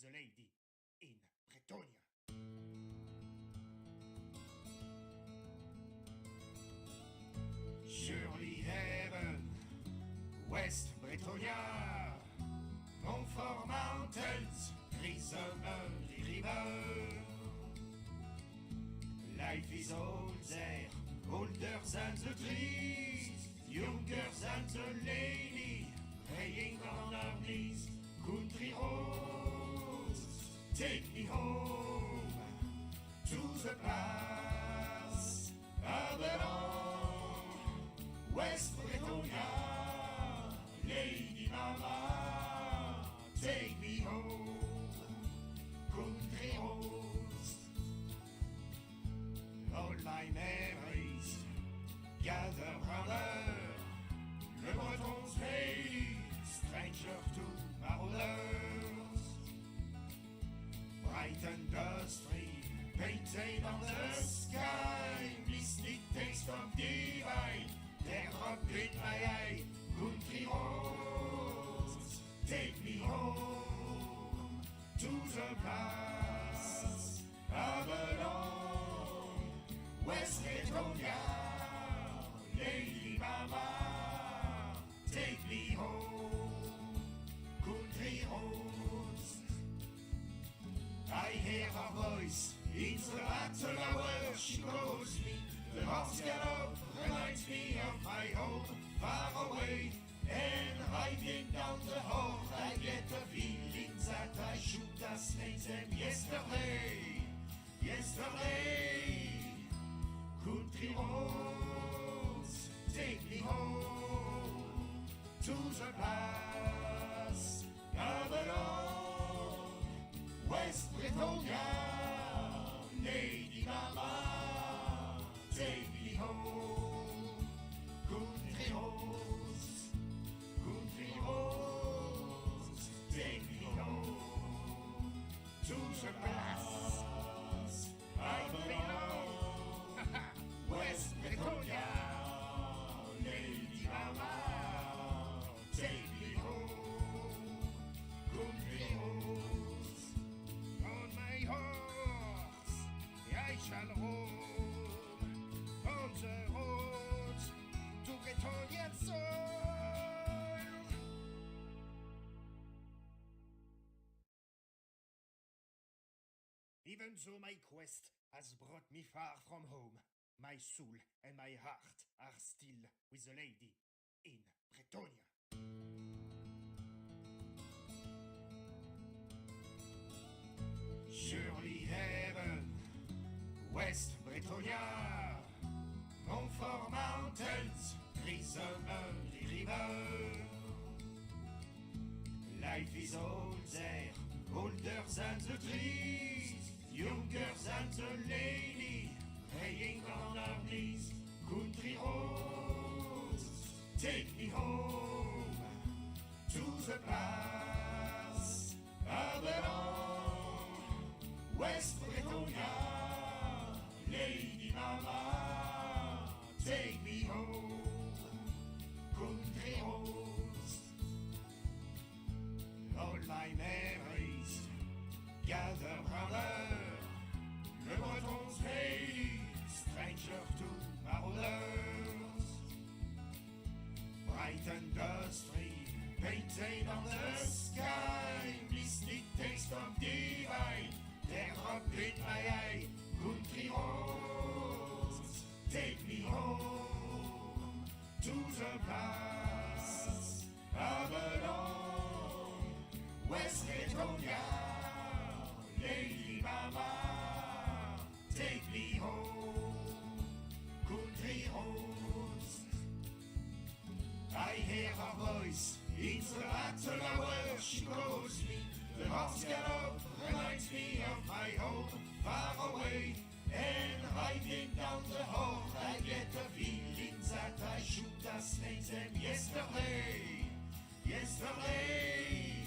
a lady in Bretonnia. Surely heaven, West Bretonnia, Montfort Mountains, grisonnent les rivers. Life is old there, older than the trees, younger than the lady, praying on her knees. Country roads, take me home to the place I belong. West Bretonnia, Lady Mama, take me home. Country roads, all my memories gather round her. Le Breton's lady, stranger to marauders. Bright and dusty, painted on the sky, mystic taste of divine, there drop in my eye. Country roads, take me home to the place I belong. West Bretonnia, Lady Mama, take me home. Country roads, I hear her voice in the battle hour. She calls me. The horse gallop reminds me of my home far away. And riding down the hall, I get a feeling that I should have slain them yesterday. Yesterday, country roads, take me home to the place I belong. West Bretonnia, Lady Mama, take me home. Country roads, take me home to the place I belong. West Bretonnia, Lady Mama, take me home. Country roads, on my horse I shall roam on the roads to Bretonnian soil. Even though my quest has brought me far from home, my soul and my heart are still with the lady in Bretonnia. Surely heaven, West Bretonnia, Montfort Mountains, grisonnent les rivers. Life is old there, older than the trees, younger than the lady, praying on her knees. Country roads, take me home to the place I belong. West Bretonnia, Lady Mama, take me home. Country roads, all my memories gather round her. Le Breton's lady, stranger to marauders. Bright and dusty, painted on the sky, mystic taste of divine, there drop in my eye. Country roads, take me home to the place I belong. West Bretonnia, Lady Mama, take me home. Country roads, I hear her voice in the battle hour. She calls me. The horse gallop reminds me of my home far away. And riding down the hall, I get a feeling that I should have slain them yesterday. Yesterday,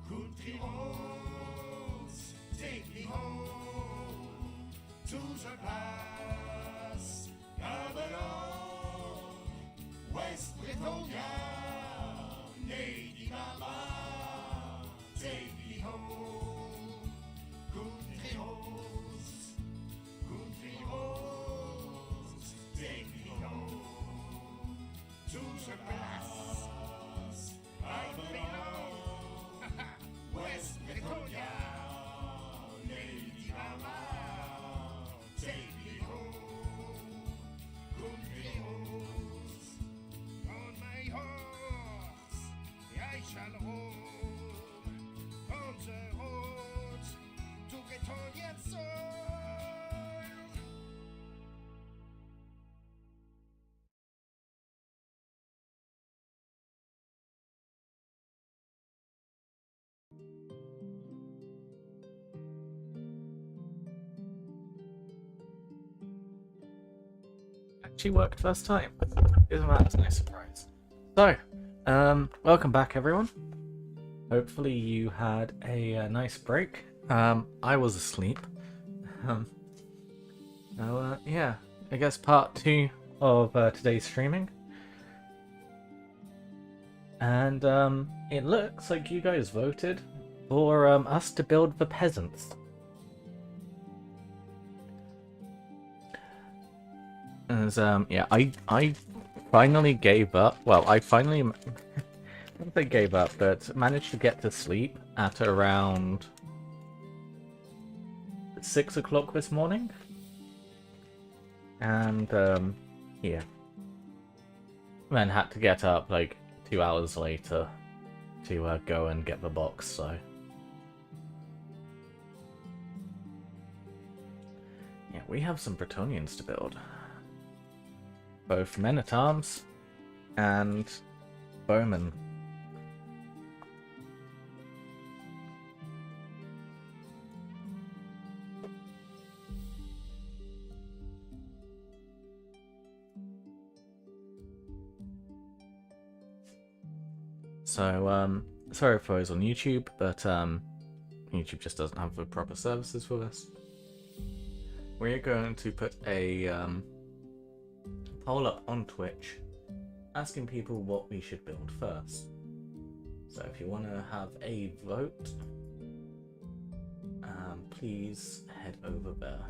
country roads, take me home to the place I belong. West Bretonnia, Lady Mama, take me home. actually worked first time. Isn't that a nice surprise? So, welcome back, everyone. Hopefully you had a nice break. I was asleep. Yeah, I guess part 2 of today's streaming. And it looks like you guys voted for us to build the peasants. As yeah, I finally gave up. Well, I finally I don't think I gave up, but managed to get to sleep at around 6 o'clock this morning. And yeah, then had to get up like 2 hours later to go and get the box. So yeah, we have some Bretonnians to build. Both men-at-arms and bowmen. So, sorry for those on YouTube, but YouTube just doesn't have the proper services for this. We're going to put a poll up on Twitch asking people what we should build first. So if you want to have a vote, please head over there.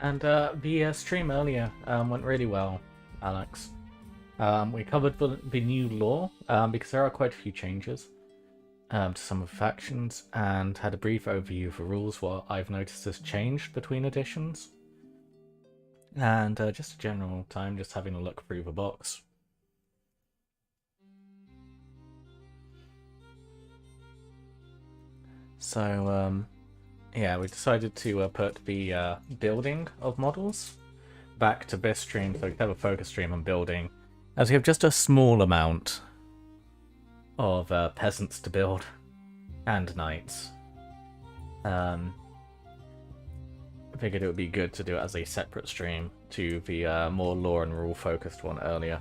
And the stream earlier went really well, Alex. We covered the new lore because there are quite a few changes to some of the factions, and had a brief overview of the rules, what I've noticed has changed between editions, and just a general time just having a look through the box. So yeah, we decided to put the building of models back to this stream, so we can have a focus stream on building, as we have just a small amount of peasants to build and knights. I figured it would be good to do it as a separate stream to the more lore and rule focused one earlier.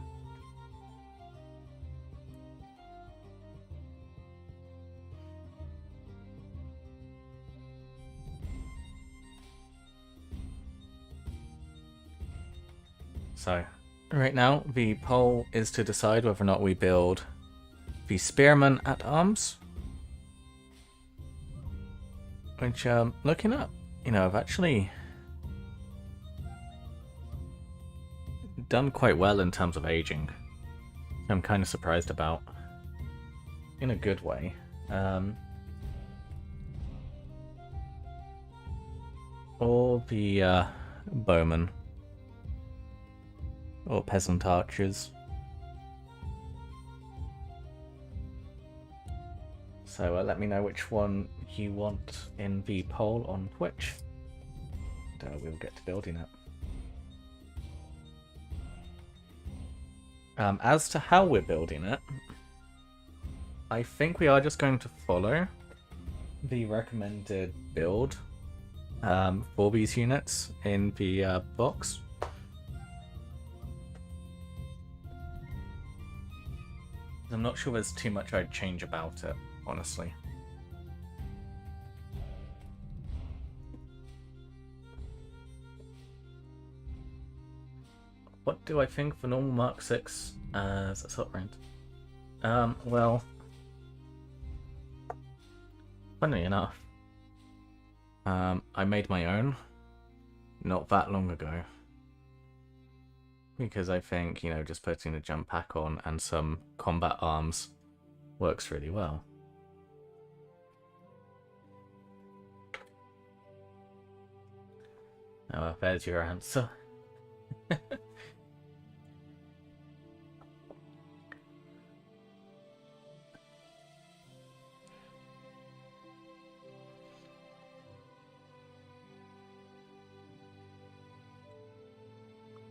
So, right now, the poll is to decide whether or not we build the Spearman at Arms. Which, looking up, I've actually done quite well in terms of aging. I'm kind of surprised about. In a good way. Or the bowmen. Or peasant archers. So let me know which one you want in the poll on Twitch. And we'll get to building it. As to how we're building it, I think we are just going to follow the recommended build for these units in the box. I'm not sure there's too much I'd change about it, honestly. do I think for normal Mark 6 as assault range? Well, funny enough, I made my own not that long ago. Because I think, you know, just putting a jump pack on and some combat arms works really well. Oh, there's your answer.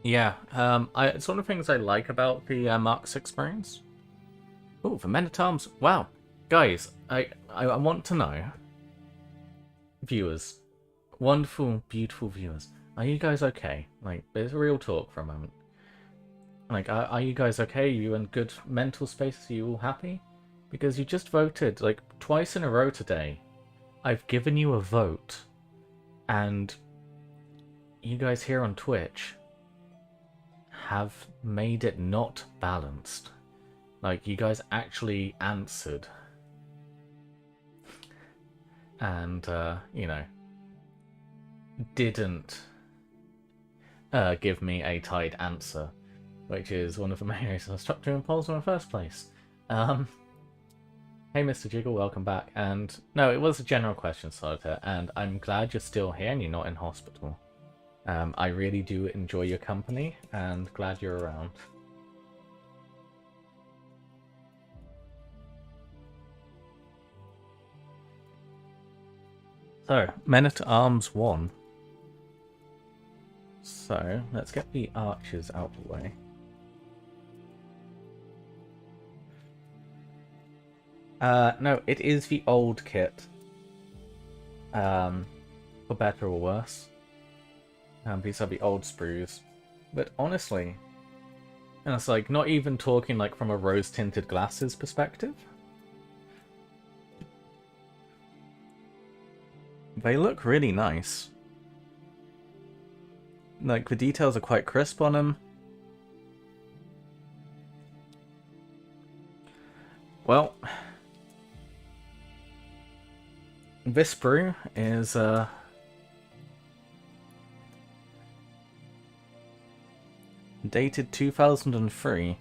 Yeah, it's one of the things I like about the Mark 6 brains. Oh, the Men-at-Arms. Wow. Guys, I want to know, viewers, wonderful, beautiful viewers, are you guys okay? Like, there's real talk for a moment. Like, are you guys okay? Are you in good mental space? Are you all happy? Because you just voted, like, twice in a row today. I've given you a vote. And you guys here on Twitch have made it not balanced. Like, you guys actually answered. And, you know, didn't give me a tied answer, which is one of the main reasons I stopped doing polls in the first place. Hey, Mr. Jiggle, welcome back. And no, it was a general question, Solitaire, and I'm glad you're still here and you're not in hospital. I really do enjoy your company and glad you're around. So, Men-at-Arms 1. So, let's get the archers out of the way. No, it is the old kit. For better or worse. These are the old sprues. But honestly, and it's like, not even talking like from a rose-tinted glasses perspective. They look really nice. Like, the details are quite crisp on them. Well, this sprue is, dated 2003.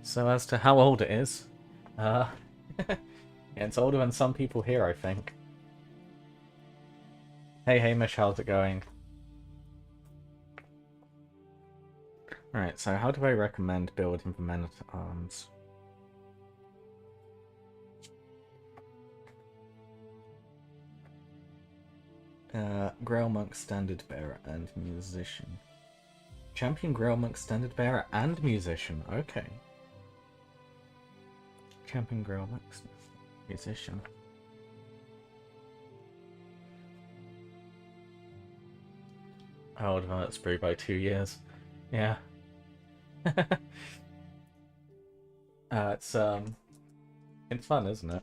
So as to how old it is, yeah, it's older than some people here, I think. Hey Hamish, how's it going? Right, so how do I recommend building the Men-at-Arms? Grail Monk, Standard Bearer, and Musician. Champion, Grail Monk, Standard Bearer, and Musician. Okay. Champion, Grail Monk, Musician. Oh, that's sprue by 2 years. Yeah. It's fun, isn't it?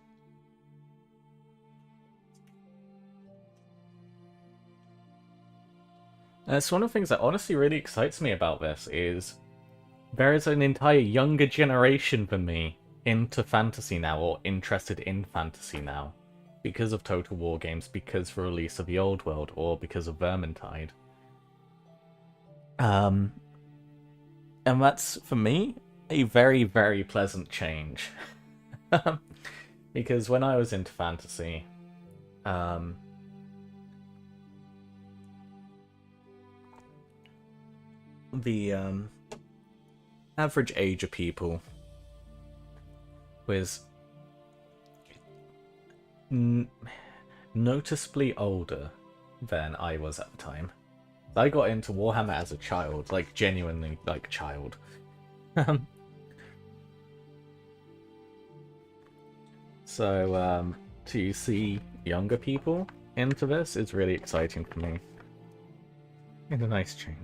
It's one of the things that honestly really excites me about this is there is an entire younger generation than me into fantasy now, or interested in fantasy now, because of Total War games, because of the release of the Old World, or because of Vermintide. And that's, for me, a very, very pleasant change. Because when I was into fantasy, the average age of people was noticeably older than I was at the time. I got into Warhammer as a child, like genuinely like child. So to see younger people into this is really exciting for me. And a nice change.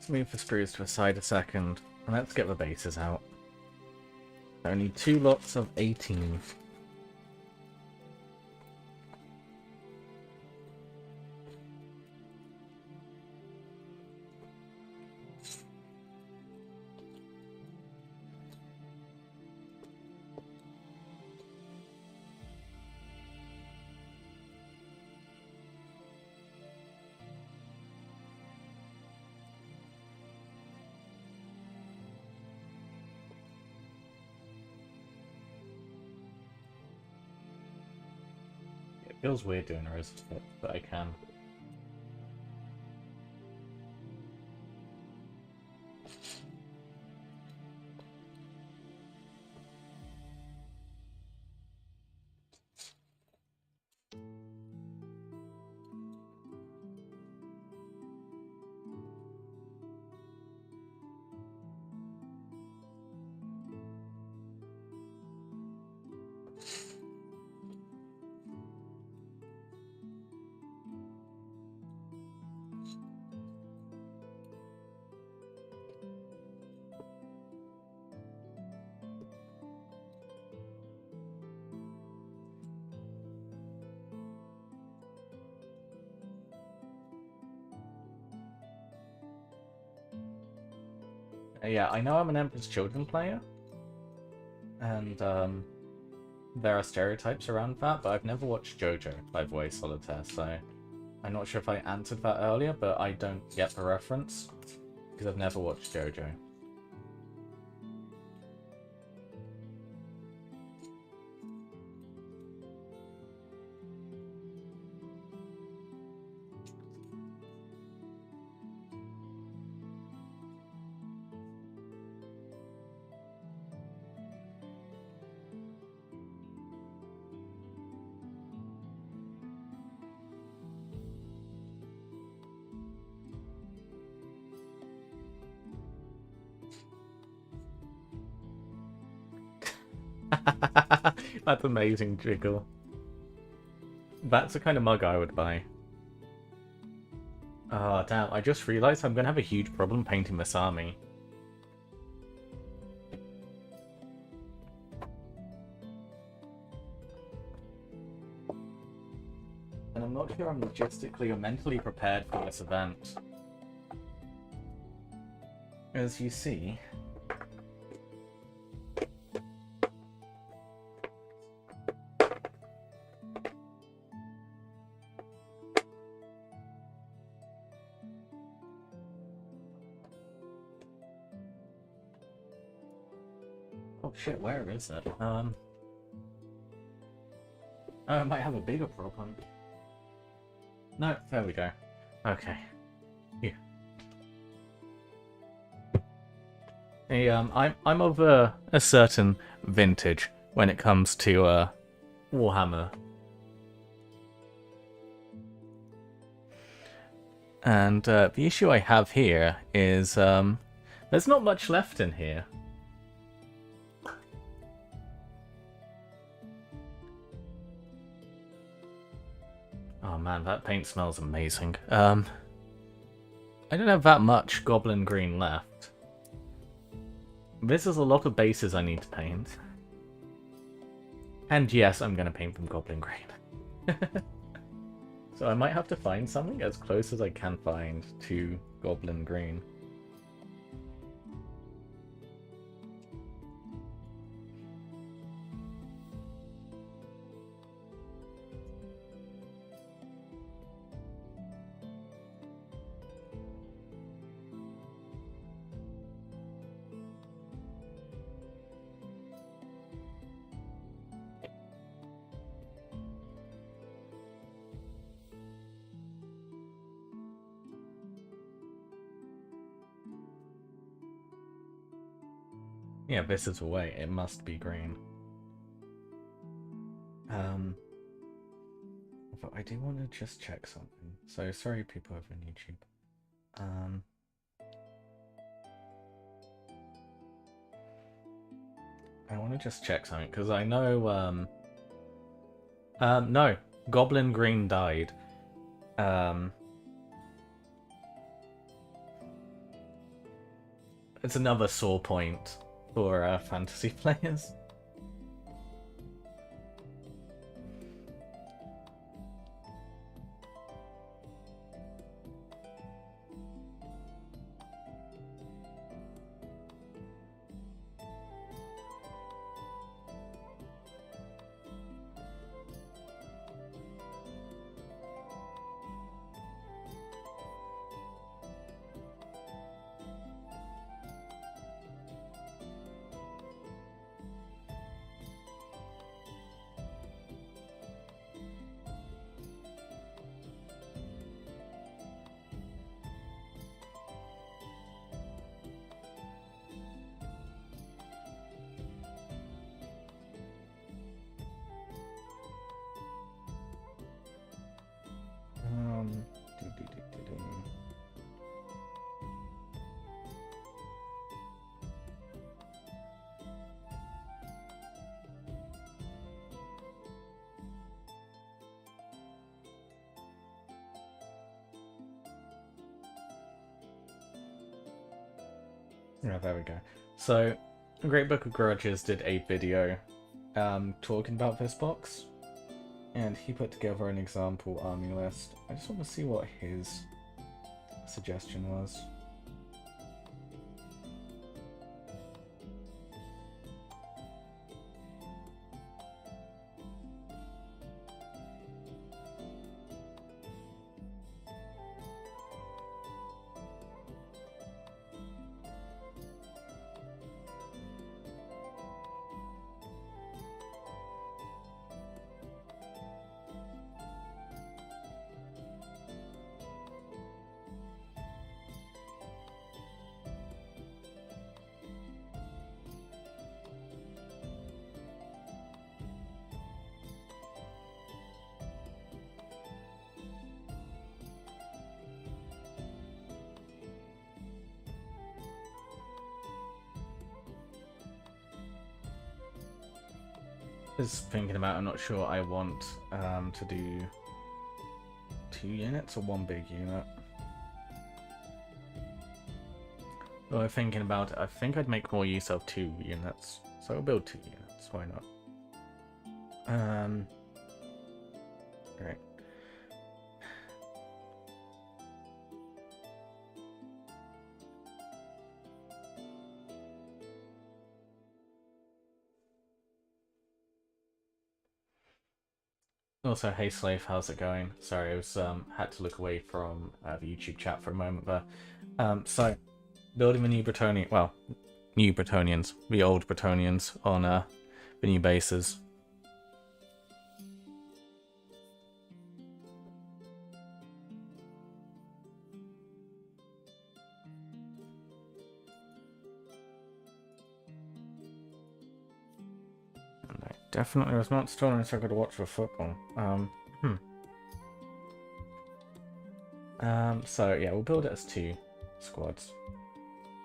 Let's move the screws to the side a second, and let's get the bases out. Only 2 lots of 18. It feels weird doing a resist fit, but I can. Yeah, I know I'm an Emperor's Children player, and there are stereotypes around that, but I've never watched JoJo, by the way, Solitaire, so I'm not sure if I answered that earlier, but I don't get the reference, because I've never watched JoJo. That's amazing, Jiggle. That's the kind of mug I would buy. Oh, damn, I just realized I'm gonna have a huge problem painting this army. And I'm not sure I'm logistically or mentally prepared for this event. As you see... Oh shit, where is it? Oh, I might have a bigger problem. No, there we go. Okay. Here. Hey, I'm of a certain vintage when it comes to Warhammer. And the issue I have here is there's not much left in here. Oh man, that paint smells amazing. I don't have that much Goblin Green left. This is a lot of bases I need to paint. And yes, I'm going to paint them Goblin Green. So I might have to find something as close as I can find to Goblin Green. Yeah, this is the way. It must be green. But I do want to just check something. So sorry, people over on YouTube. I want to just check something because I know. No, Goblin Green died. it's another sore point for fantasy players. Yeah, there we go. So, Great Book of Grudges did a video talking about this box, and he put together an example army list. I just want to see what his suggestion was. Just thinking about, I'm not sure I want to do 2 units or 1 big unit. Well, I'm thinking about it. I think I'd make more use of 2 units, so I'll build 2 units. Why not? Great. Also, hey Slave, how's it going? Sorry, I was had to look away from the YouTube chat for a moment there. So, building the new Bretonnian, well, new Bretonnians, the old Bretonnians on the new bases. And I definitely was not still unless I could watch the football. So yeah, we'll build it as 2 squads.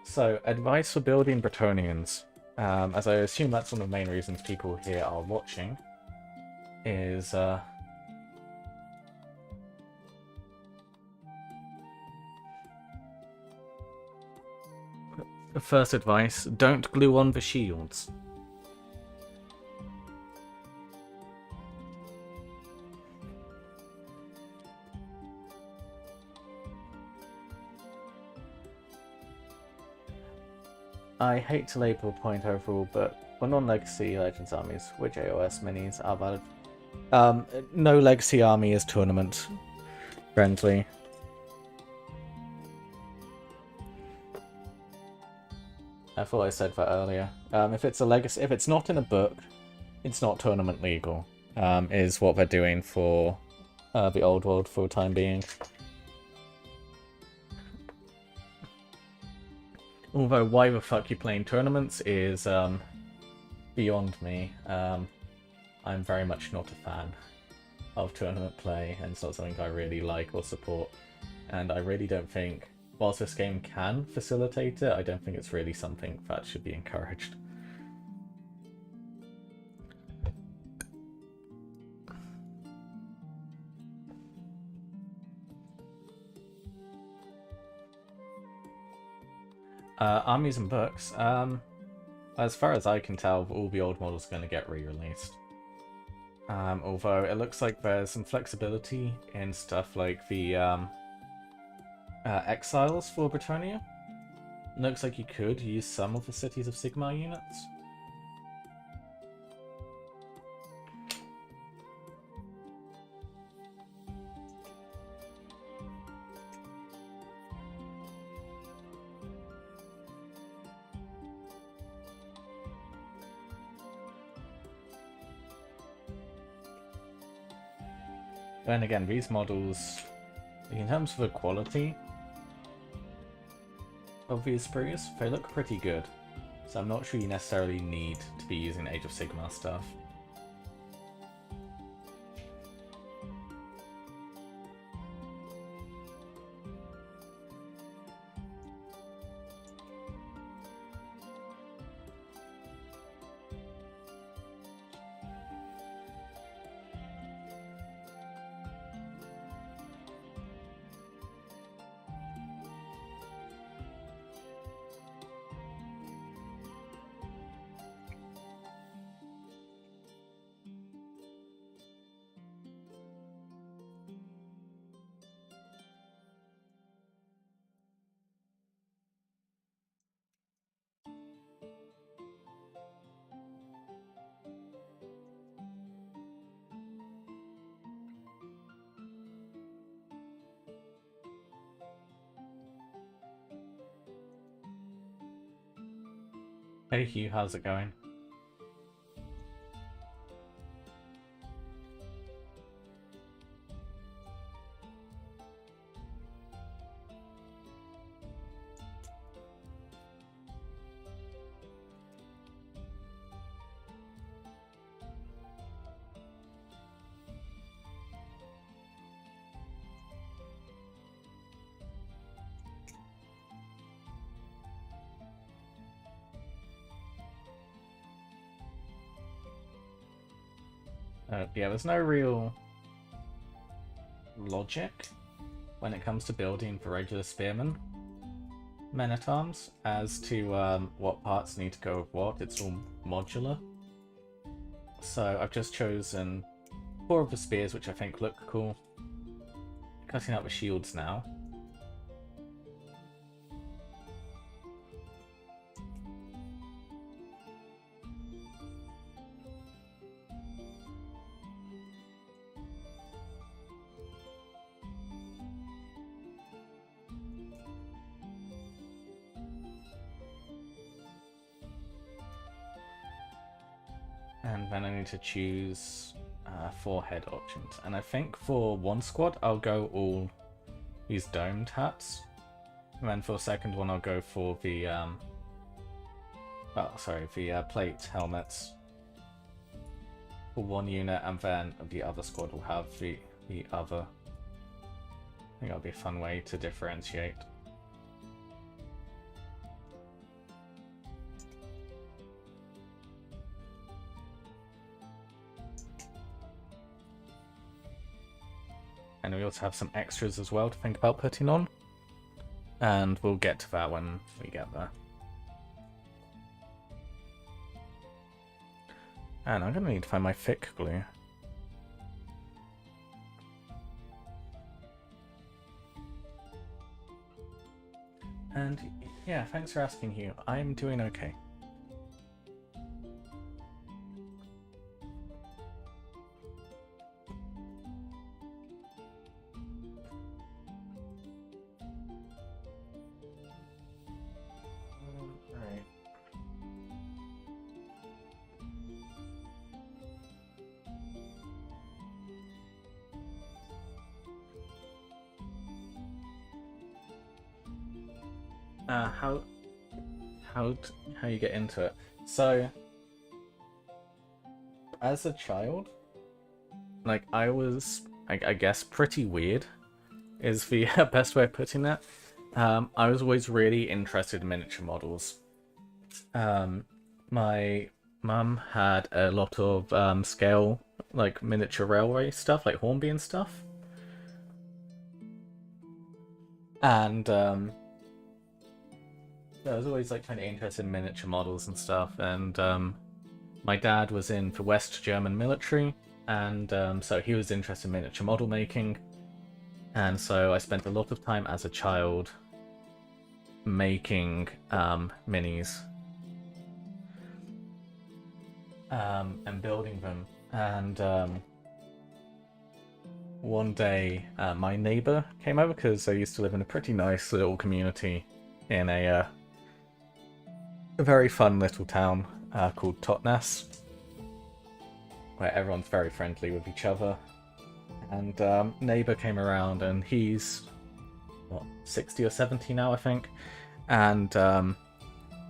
So, advice for building Bretonnians, as I assume that's one of the main reasons people here are watching, is first advice, don't glue on the shields. I hate to label a point overall, but for non-legacy Legends armies, which AOS minis are valid? No legacy army is tournament friendly. I thought I said that earlier. If it's a legacy, if it's not in a book, it's not tournament legal. Is what they're doing for the old world for the time being. Although why the fuck you playing tournaments is beyond me. I'm very much not a fan of tournament play, and it's not something I really like or support. And I really don't think, whilst this game can facilitate it, I don't think it's really something that should be encouraged. Armies and books. As far as I can tell, all the old models are going to get re-released. Although it looks like there's some flexibility in stuff like the exiles for Bretonnia. Looks like you could use some of the Cities of Sigmar units. Then again, these models, in terms of the quality of these sprues, they look pretty good. So I'm not sure you necessarily need to be using Age of Sigmar stuff. Hey Hugh, how's it going? Yeah, there's no real logic when it comes to building for regular spearmen men-at-arms as to what parts need to go with what. It's all modular. So I've just chosen 4 of the spears, which I think look cool. Cutting out the shields now. And then I need to choose 4 head options. And I think for one squad, I'll go all these domed hats. And then for the second one, I'll go for the, plate helmets for one unit. And then the other squad will have the other. I think that'll be a fun way to differentiate. And we also have some extras as well to think about putting on. And we'll get to that when we get there. And I'm going to need to find my thick glue. And yeah, thanks for asking, Hugh. I'm doing okay. How you get into it. So, as a child, like, I was, I guess, pretty weird, is the best way of putting that. I was always really interested in miniature models. My mum had a lot of scale, like, miniature railway stuff, like Hornby and stuff. And I was always like kind of interested in miniature models and stuff, and my dad was in the West German military, and so he was interested in miniature model making, and so I spent a lot of time as a child making minis and building them. And one day my neighbor came over, because I used to live in a pretty nice little community in a very fun little town called Totnes, where everyone's very friendly with each other. And neighbor came around, and he's, what, 60 or 70 now, I think. And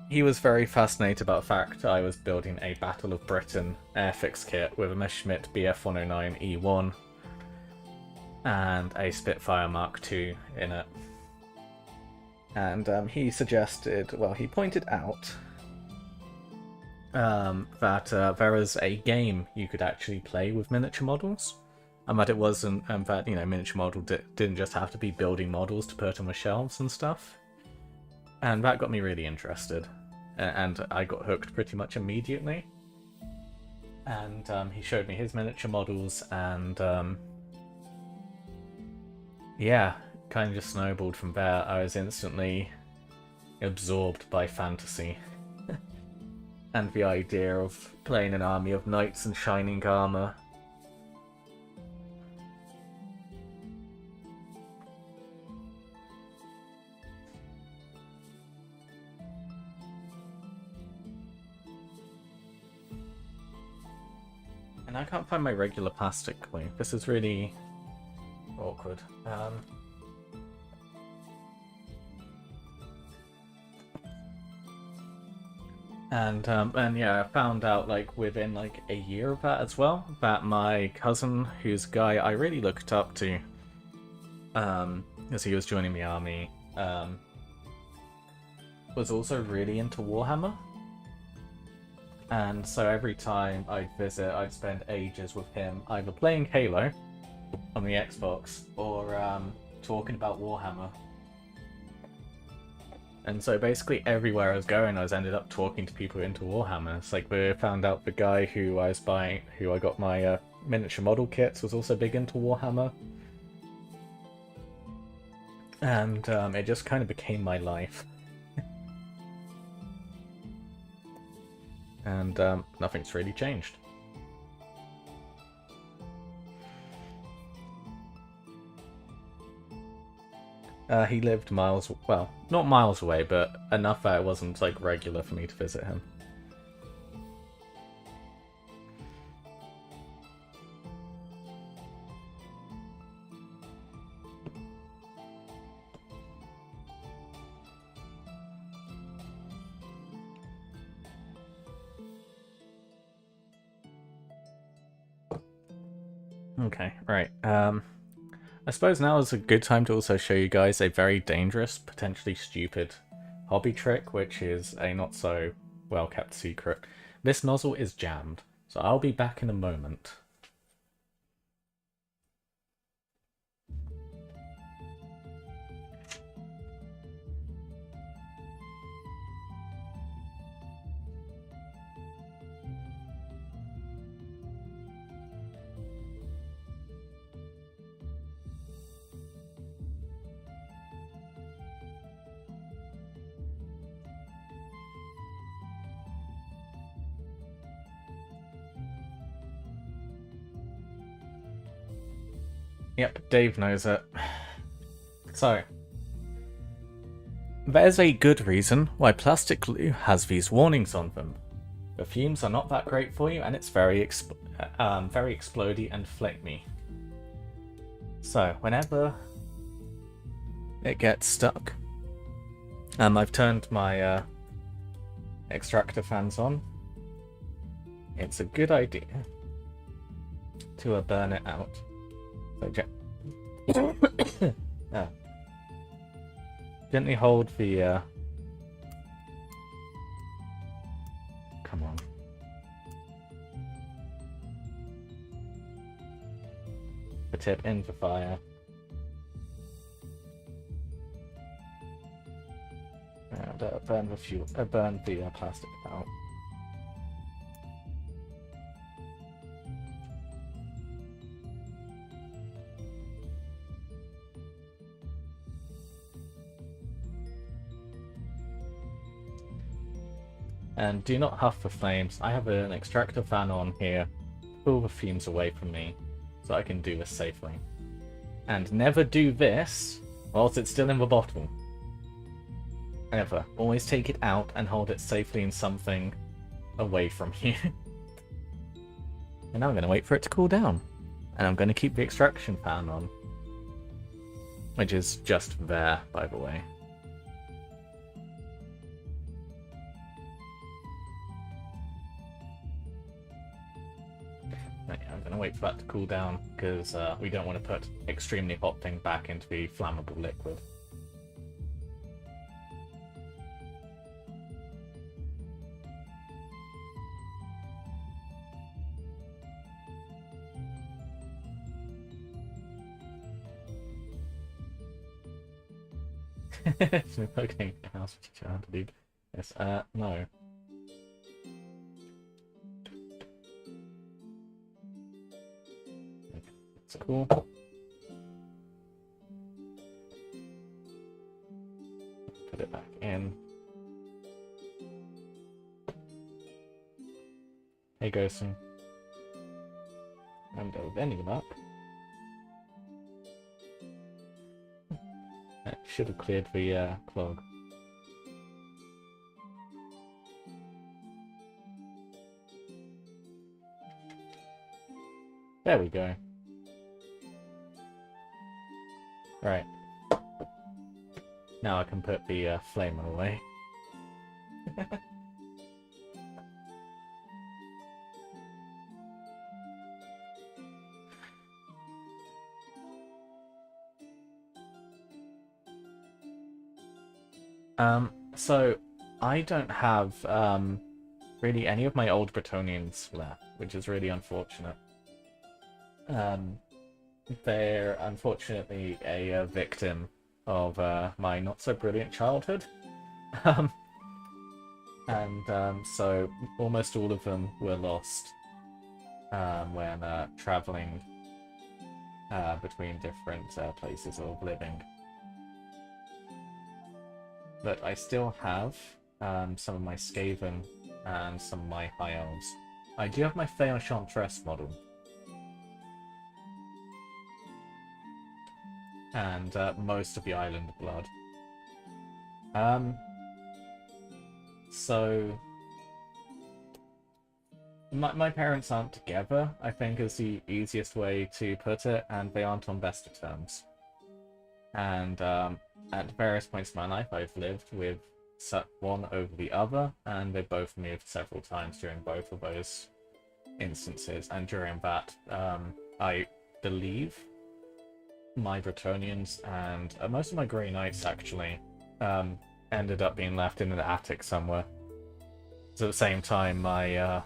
he was very fascinated about the fact I was building a Battle of Britain airfix kit with a Messerschmitt Bf-109E1 and a Spitfire Mark II in it. And he suggested, well, he pointed out that there was a game you could actually play with miniature models, and that it wasn't, that, you know, miniature model didn't just have to be building models to put on the shelves and stuff. And that got me really interested, and I got hooked pretty much immediately. And he showed me his miniature models, and yeah, kind of just snowballed from there. I was instantly absorbed by fantasy and the idea of playing an army of knights in shining armor. And I can't find my regular plastic glue. This is really awkward. And yeah, I found out, like, within like a year of that as well, that my cousin, who's a guy I really looked up to, as he was joining the army, was also really into Warhammer. And so every time I'd visit, I'd spend ages with him, either playing Halo on the Xbox or talking about Warhammer. And so basically everywhere I was going, I ended up talking to people into Warhammer. It's like we found out the guy who I was buying, who I got my miniature model kits, was also big into Warhammer. And it just kind of became my life. And nothing's really changed. He lived miles, well, not miles away, but enough that it wasn't like regular for me to visit him. Okay, right. I suppose now is a good time to also show you guys a very dangerous, potentially stupid hobby trick, which is a not so well kept secret. This nozzle is jammed, so I'll be back in a moment. Yep, Dave knows it. So, there's a good reason why plastic glue has these warnings on them. The fumes are not that great for you, and it's very explodey and flamey. So, whenever it gets stuck, I've turned my extractor fans on. It's a good idea to burn it out. So gently hold the come on. The tip in the fire. And burn the fuel, burn the plastic out. And do not huff the flames. I have an extractor fan on here. Pull the fumes away from me so I can do this safely. And never do this whilst it's still in the bottle. Never. Always take it out and hold it safely in something away from you. And now I'm going to wait for it to cool down. And I'm going to keep the extraction fan on. Which is just there, by the way. I'm going to wait for that to cool down, because we don't want to put extremely hot thing back into the flammable liquid. Okay, how's what you trying to do? Yes, no. That's cool. Put it back in. Hey, Ghosting. And bending them up. That should have cleared the clog. There we go. Right. Now I can put the flamer away. So I don't have really any of my old Bretonnians left, which is really unfortunate. They're unfortunately a victim of my not so brilliant childhood. So almost all of them were lost when traveling between different places of living. But I still have some of my Skaven and some of my High Elves. I do have my Fey Enchantress model. And most of the Island Blood. So my parents aren't together, I think is the easiest way to put it, and they aren't on best of terms. And at various points in my life, I've lived with one over the other, and they both moved several times during both of those instances. And during that, I believe my Bretonnians and most of my Grey Knights actually ended up being left in an attic somewhere. So at the same time, my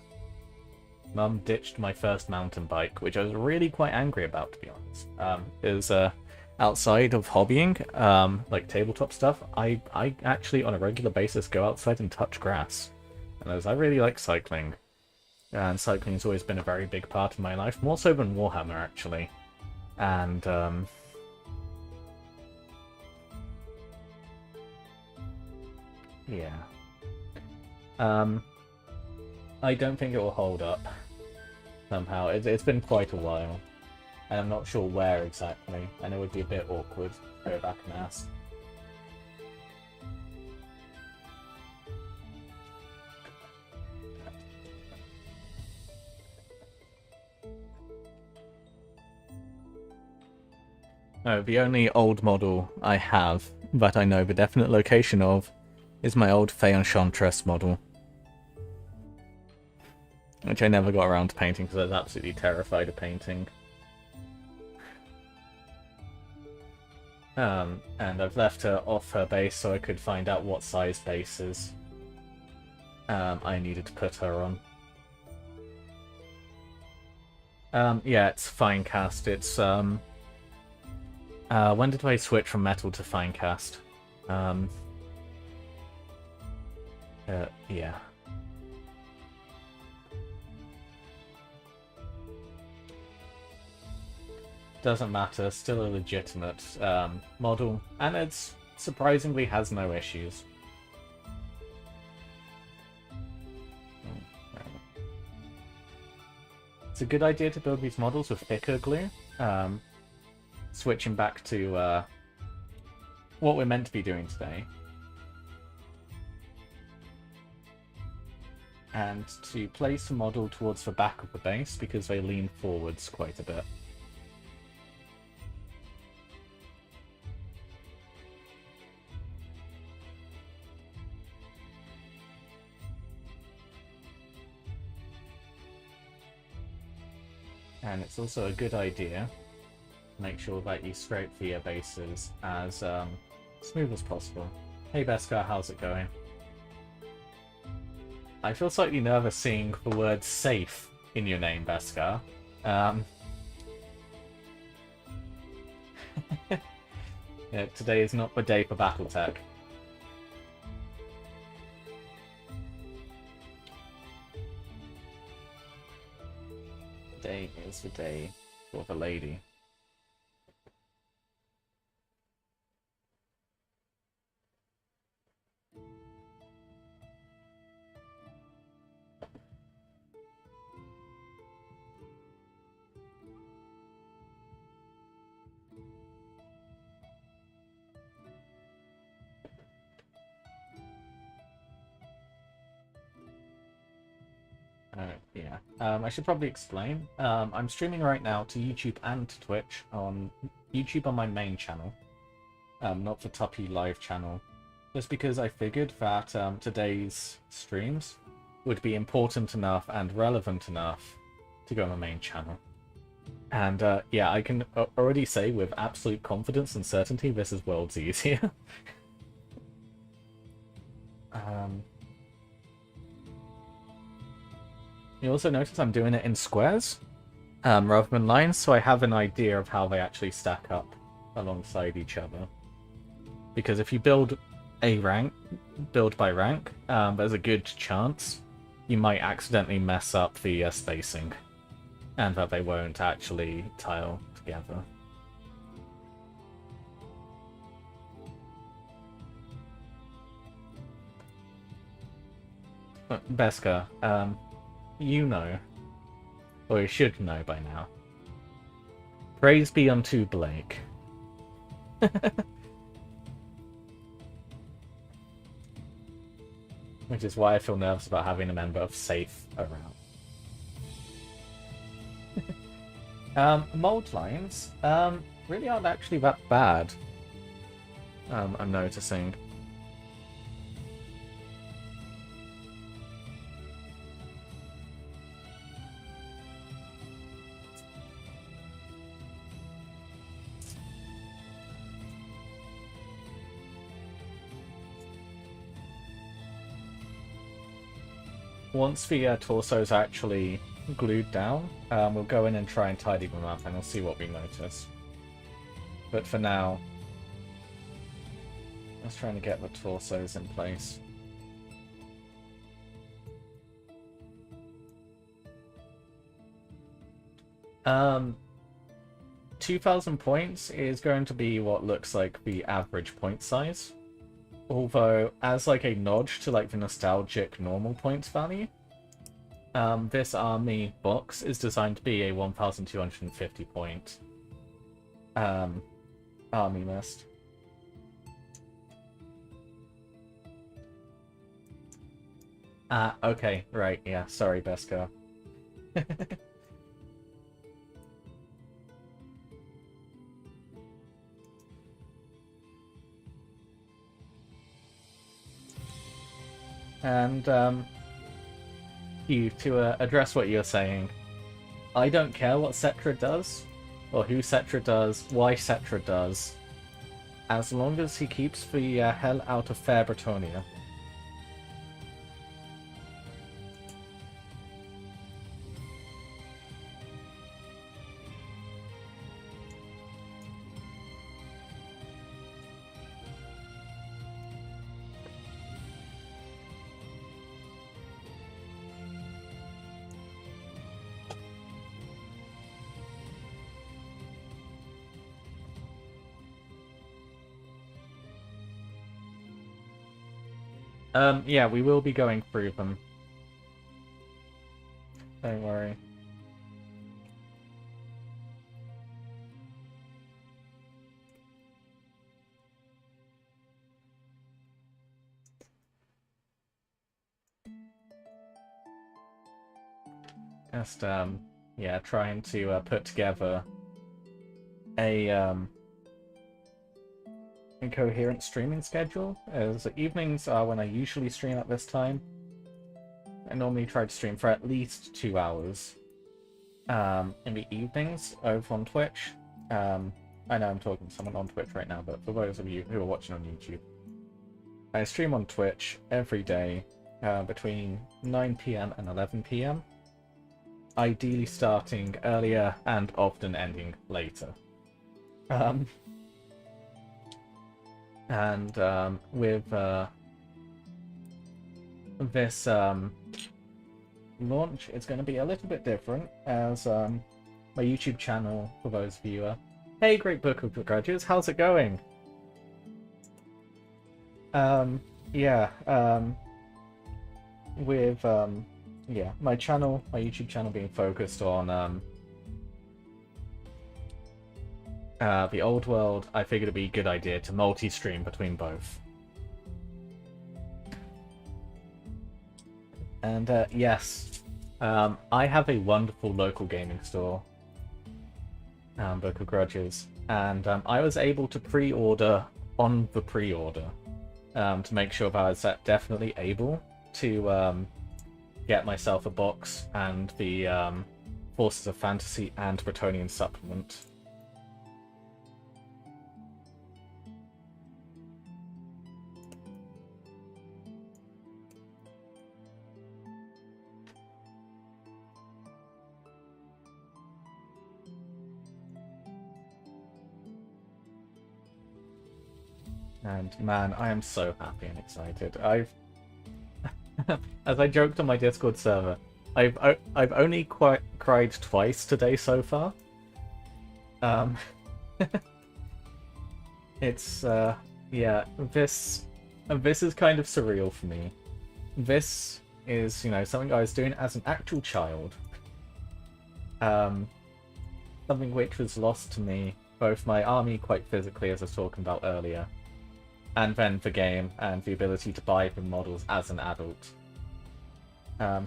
mum ditched my first mountain bike, which I was really quite angry about, to be honest. It was outside of hobbying, like tabletop stuff, I actually on a regular basis go outside and touch grass. And as I really like cycling, and cycling has always been a very big part of my life, more so than Warhammer actually. And yeah, I don't think it will hold up somehow. It's been quite a while. And I'm not sure where exactly, and it would be a bit awkward to go back and ask. No, the only old model I have that I know the definite location of is my old Fey Enchantress model. Which I never got around to painting because I was absolutely terrified of painting. And I've left her off her base so I could find out what size bases I needed to put her on. Yeah, it's Finecast. It's when did I switch from metal to Finecast? Yeah. Doesn't matter, still a legitimate model, and it's surprisingly has no issues. It's a good idea to build these models with thicker glue. Switching back to what we're meant to be doing today. And to place the model towards the back of the base because they lean forwards quite a bit. And it's also a good idea to make sure that you scrape the bases as smooth as possible. Hey Beskar, how's it going? I feel slightly nervous seeing the word safe in your name, Beskar. Yeah, today is not the day for Battletech. Today is the day for the lady. Yeah. I should probably explain. I'm streaming right now to YouTube and to Twitch. On YouTube on my main channel, not the Tuppy live channel. Just because I figured that today's streams would be important enough and relevant enough to go on my main channel. And yeah, I can already say with absolute confidence and certainty this is worlds easier. You also notice I'm doing it in squares rather than lines, so I have an idea of how they actually stack up alongside each other. Because if you build a rank, build by rank, there's a good chance you might accidentally mess up the spacing, and that they won't actually tile together. Beskar, you know, or you should know by now. Praise be unto Blake. Which is why I feel nervous about having a member of Safe around. Mold lines really aren't actually that bad. I'm noticing. Once the torso's actually glued down, we'll go in and try and tidy them up, and we'll see what we notice. But for now, let's try to get the torsos in place. Um, 2,000 points is going to be what looks like the average point size. Although, as like a nod to like the nostalgic normal points value, this army box is designed to be a 1,250 point army list. Okay, right, yeah, sorry, Beskar. And to address what you're saying, I don't care what Cetra does, or who Cetra does, why Cetra does, as long as he keeps the hell out of fair Bretonnia. Yeah, we will be going through them. Don't worry. Just, yeah, trying to put together a coherent streaming schedule, as evenings are when I usually stream at this time. I normally try to stream for at least 2 hours in the evenings over on Twitch. I know I'm talking to someone on Twitch right now, but for those of you who are watching on YouTube, I stream on Twitch every day between 9 PM and 11 PM. Ideally starting earlier and often ending later. With this launch, it's going to be a little bit different, as my YouTube channel, for those of you hey, Great Book of Grudges, how's it going? With my YouTube channel being focused on the old world, I figured it'd be a good idea to multi-stream between both. And yes, I have a wonderful local gaming store, Book of Grudges, and I was able to pre-order on the pre-order to make sure that I was definitely able to get myself a box and the Forces of Fantasy and Bretonnian supplement. And man, I am so happy and excited. As I joked on my Discord server, I've only cried twice today so far. It's yeah, this is kind of surreal for me. This is, something I was doing as an actual child. Something which was lost to me, both my army quite physically, as I was talking about earlier, and then the game and the ability to buy the models as an adult,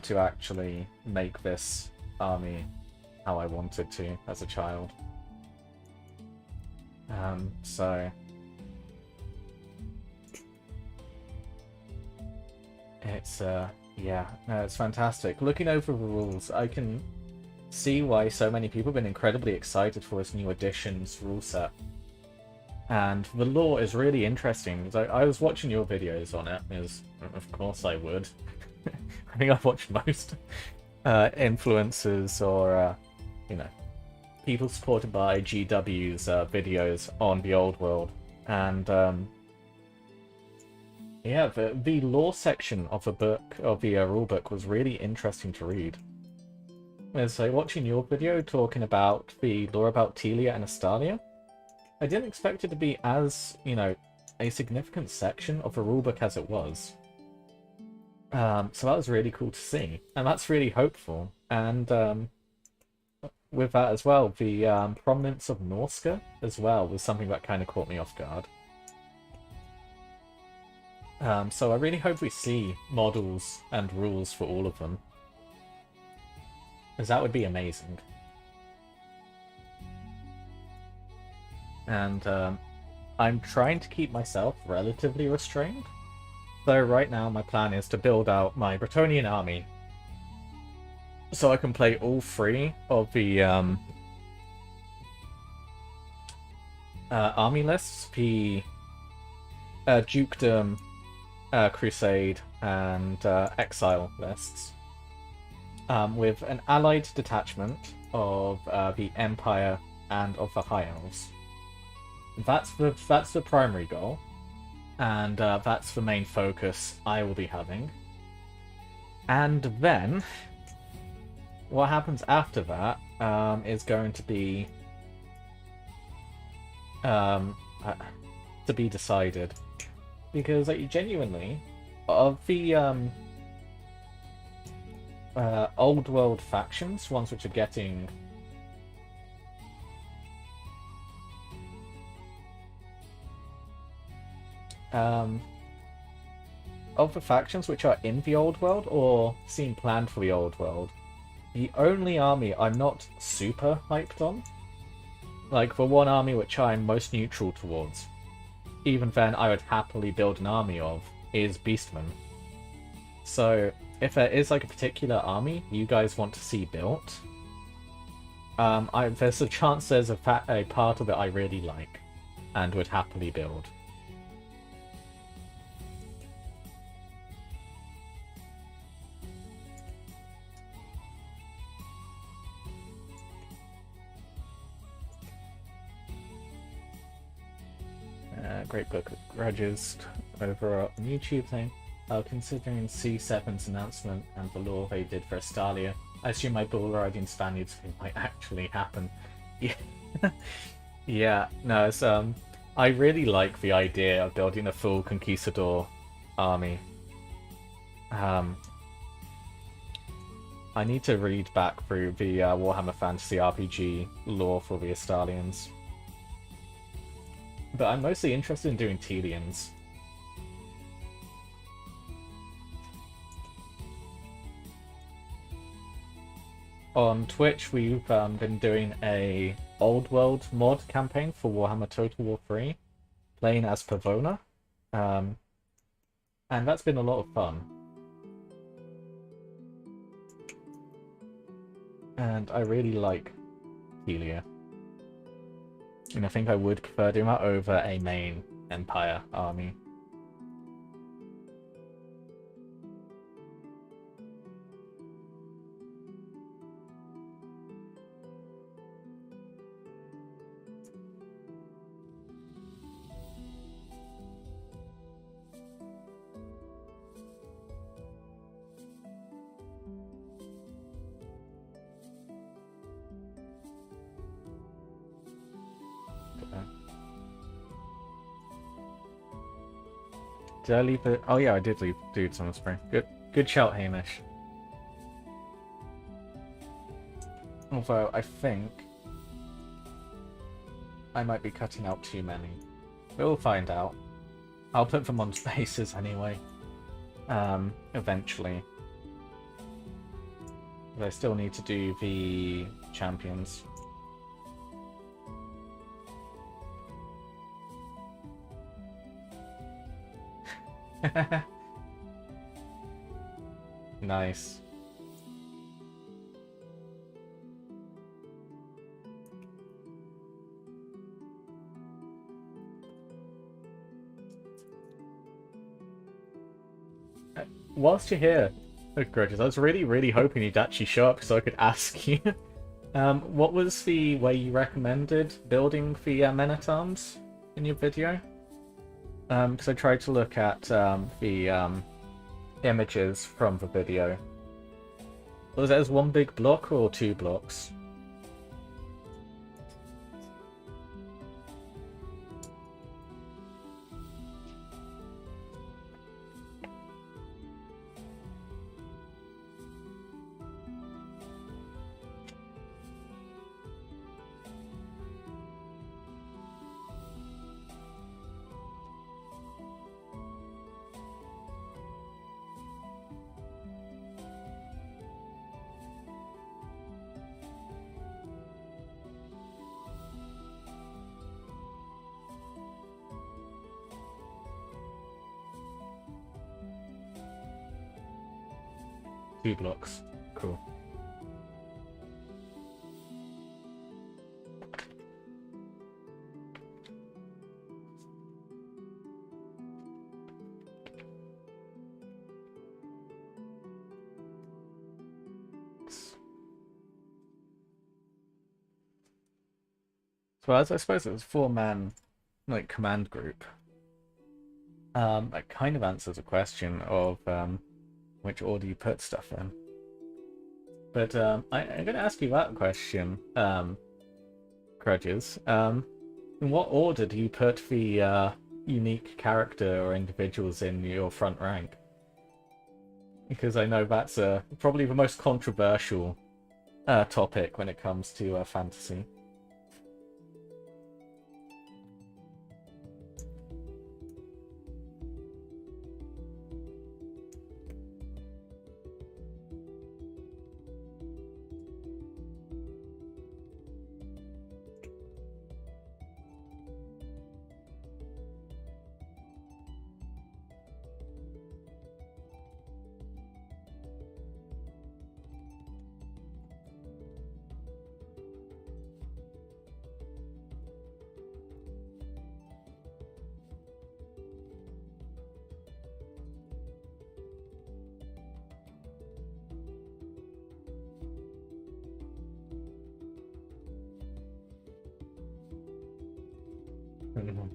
to actually make this army how I wanted to as a child. So it's it's fantastic. Looking over the rules, I can see why so many people have been incredibly excited for this new edition's rule set. And the lore is really interesting. I was watching your videos on it, because of course I would. I think I've watched most influencers or, people supported by GW's videos on the old world. And, the lore section of the book, of the rulebook, was really interesting to read. So watching your video talking about the lore about Telia and Astalia, I didn't expect it to be as, a significant section of the rulebook as it was. So that was really cool to see, and that's really hopeful. And with that as well, the prominence of Norska as well was something that kind of caught me off guard. So I really hope we see models and rules for all of them, because that would be amazing. And I'm trying to keep myself relatively restrained. So right now my plan is to build out my Bretonnian army, so I can play all three of the army lists, the Dukedom, Crusade, and Exile lists, with an allied detachment of the Empire and of the High Elves. That's the primary goal, and that's the main focus I will be having. And then, what happens after that is going to be decided, because genuinely, of the old world factions, ones which are getting of the factions which are in the old world or seem planned for the old world, the only army I'm not super hyped on, like the one army which I'm most neutral towards, even then I would happily build an army of, is Beastmen. So if there is like a particular army you guys want to see built, there's a chance there's a part of it I really like and would happily build. Great book of grudges over on YouTube thing. Considering C7's announcement and the law they did for Estalia, I assume my bull riding Spaniards thing might actually happen. Yeah, yeah. No, it's I really like the idea of building a full conquistador army. I need to read back through the Warhammer Fantasy RPG lore for the Estalians. But I'm mostly interested in doing Telians. On Twitch, we've been doing a Old World mod campaign for Warhammer Total War 3, playing as Pavona. And that's been a lot of fun. And I really like Helia. And I think I would prefer doing that over a main Empire army. Did I leave it? Oh yeah, I did leave Dudes on the Spring. Good shout, Hamish. Although I think I might be cutting out too many. We'll find out. I'll put them on spaces anyway. Eventually. But I still need to do the champions. Nice. Whilst you're here, Grudges, I was really hoping you'd actually show up so I could ask you. What was the way you recommended building the men-at-arms in your video? Because I tried to look at the images from the video. Was it as one big block or two blocks? Two blocks. Cool. So as I suppose it was 4-man like command group. That kind of answers the question of which order you put stuff in. But I'm going to ask you that question, Grudges. In what order do you put the unique character or individuals in your front rank? because I know that's probably the most controversial topic when it comes to fantasy.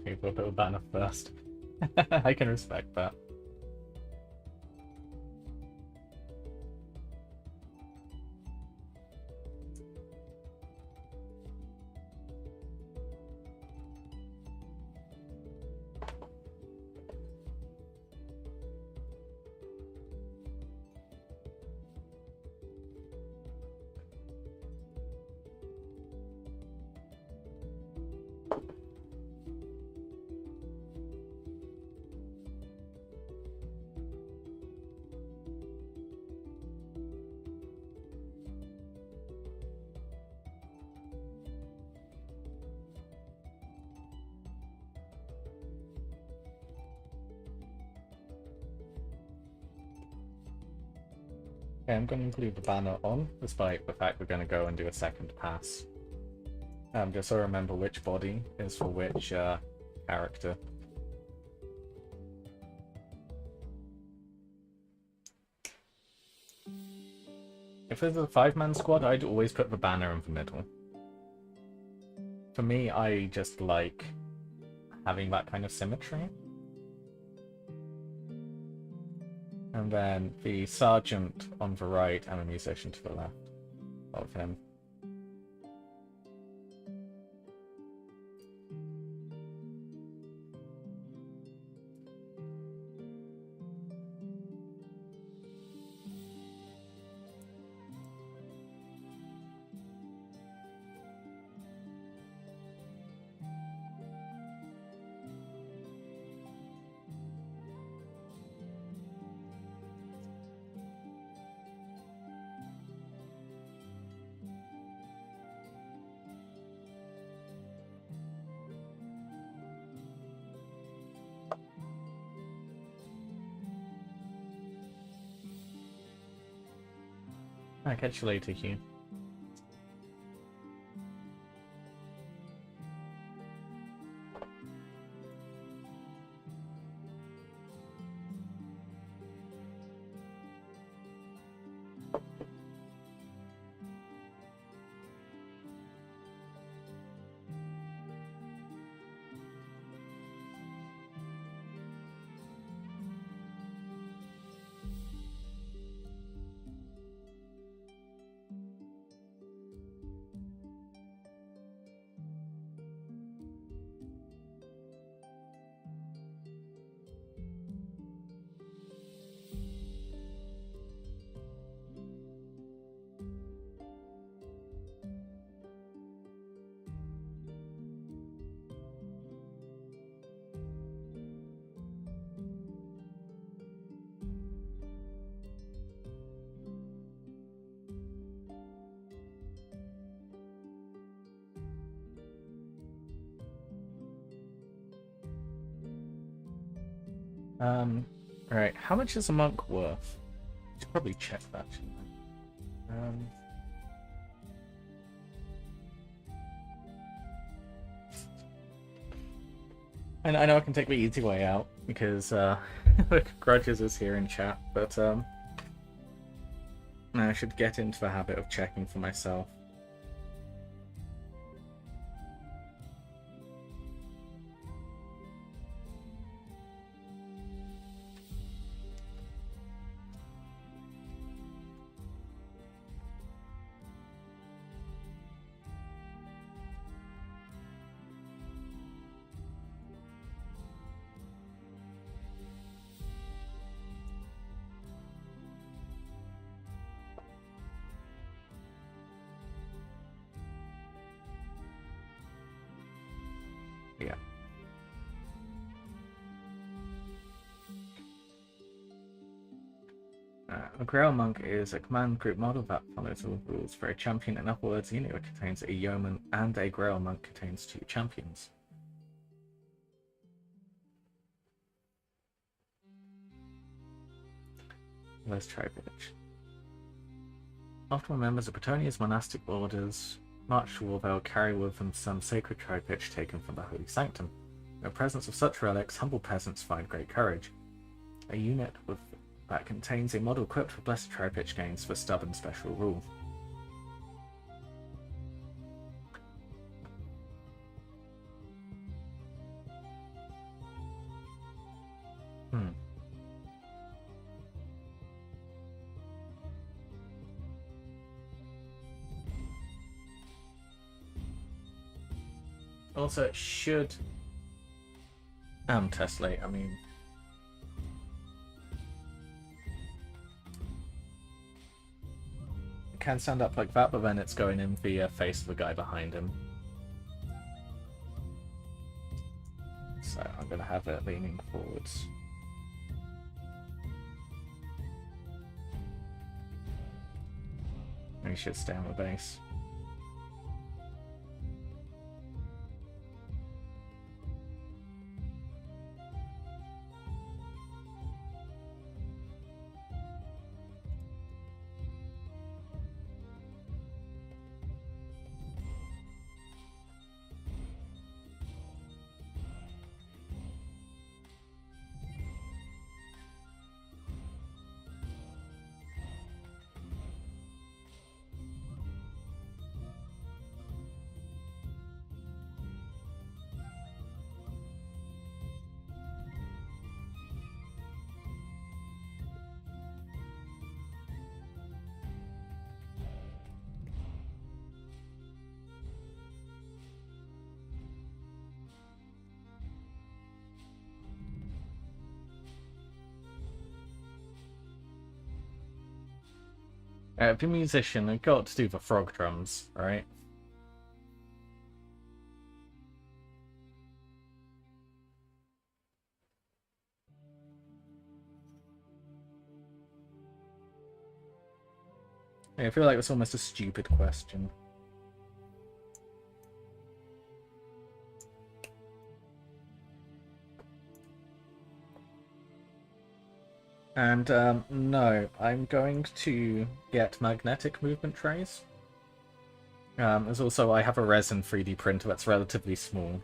People a bit of banner first. I can respect that. Okay, I'm going to leave the banner on, despite the fact we're going to go and do a second pass. Just so I remember which body is for which character. If there's a 5-man squad, I'd always put the banner in the middle. For me, I just like having that kind of symmetry. And then the sergeant on the right and the musician to the left of him. I'll catch you later, Hugh. Alright, how much is a monk worth? Should probably check that, shouldn't I? I know I can take the easy way out, because Grudges is here in chat, but I should get into the habit of checking for myself. A Grail Monk is a command group model that follows all rules. For a champion, in other words, unit that contains a yeoman and a Grail Monk contains 2 champions. Let's try village. Often members of Bretonnia's monastic orders march to war, they'll carry with them some sacred tri-pitch taken from the Holy Sanctum. In the presence of such relics, humble peasants find great courage. A unit that contains a model equipped with blessed tri-pitch gains the stubborn special rule. Also, it should test late. I mean, it can stand up like that, but then it's going in the face of the guy behind him. So I'm gonna have it leaning forwards. We should stay on the base. The musician, I got to do the frog drums, right? I feel like it's almost a stupid question. And no, I'm going to get magnetic movement trays. There's also, I have a resin 3D printer that's relatively small.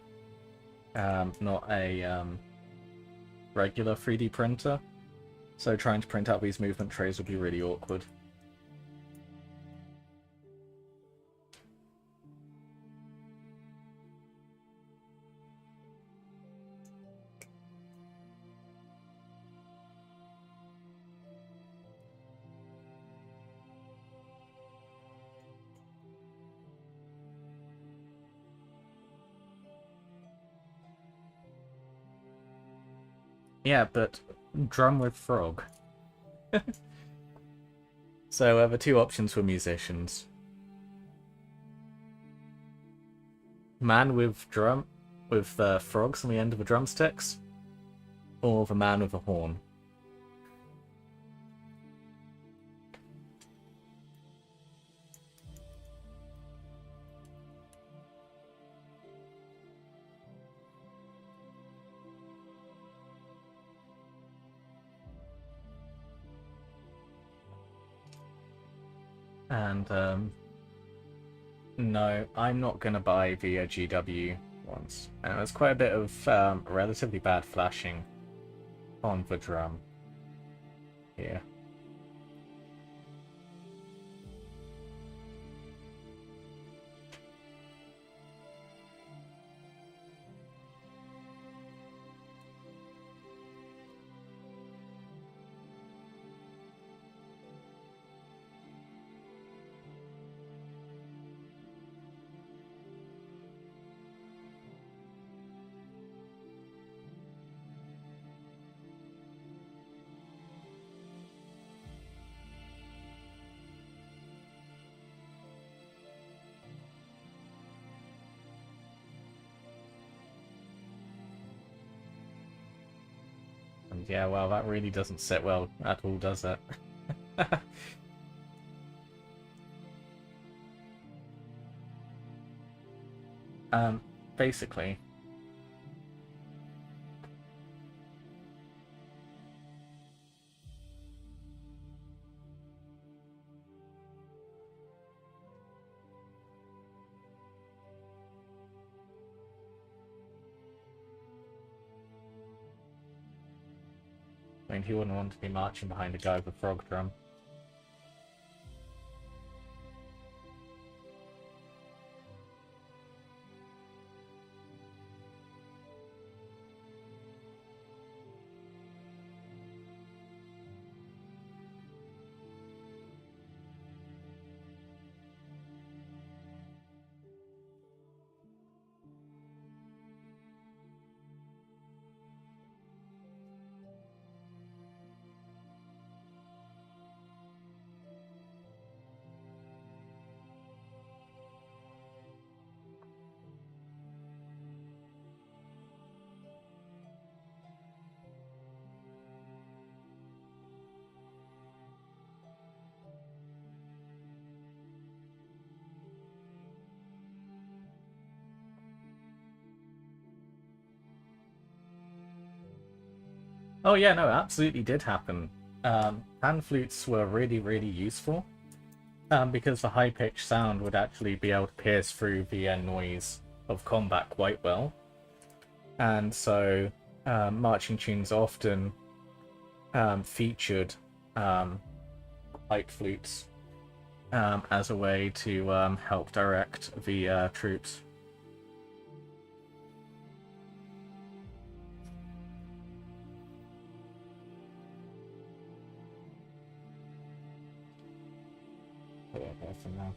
Not a regular 3D printer. So trying to print out these movement trays would be really awkward. Yeah, but drum with frog. So the 2 options for musicians. Man with drum, with frogs on the end of the drumsticks, or the man with a horn. And no, I'm not going to buy the GW ones. And there's quite a bit of relatively bad flashing on the drum here. And yeah, well, that really doesn't sit well at all, does it? Basically. I mean, he wouldn't want to be marching behind a guy with a frog drum. Oh yeah, no, absolutely did happen. Pan flutes were really, really useful because the high-pitched sound would actually be able to pierce through the noise of combat quite well. And so marching tunes often featured pipe flutes as a way to help direct the troops. For now.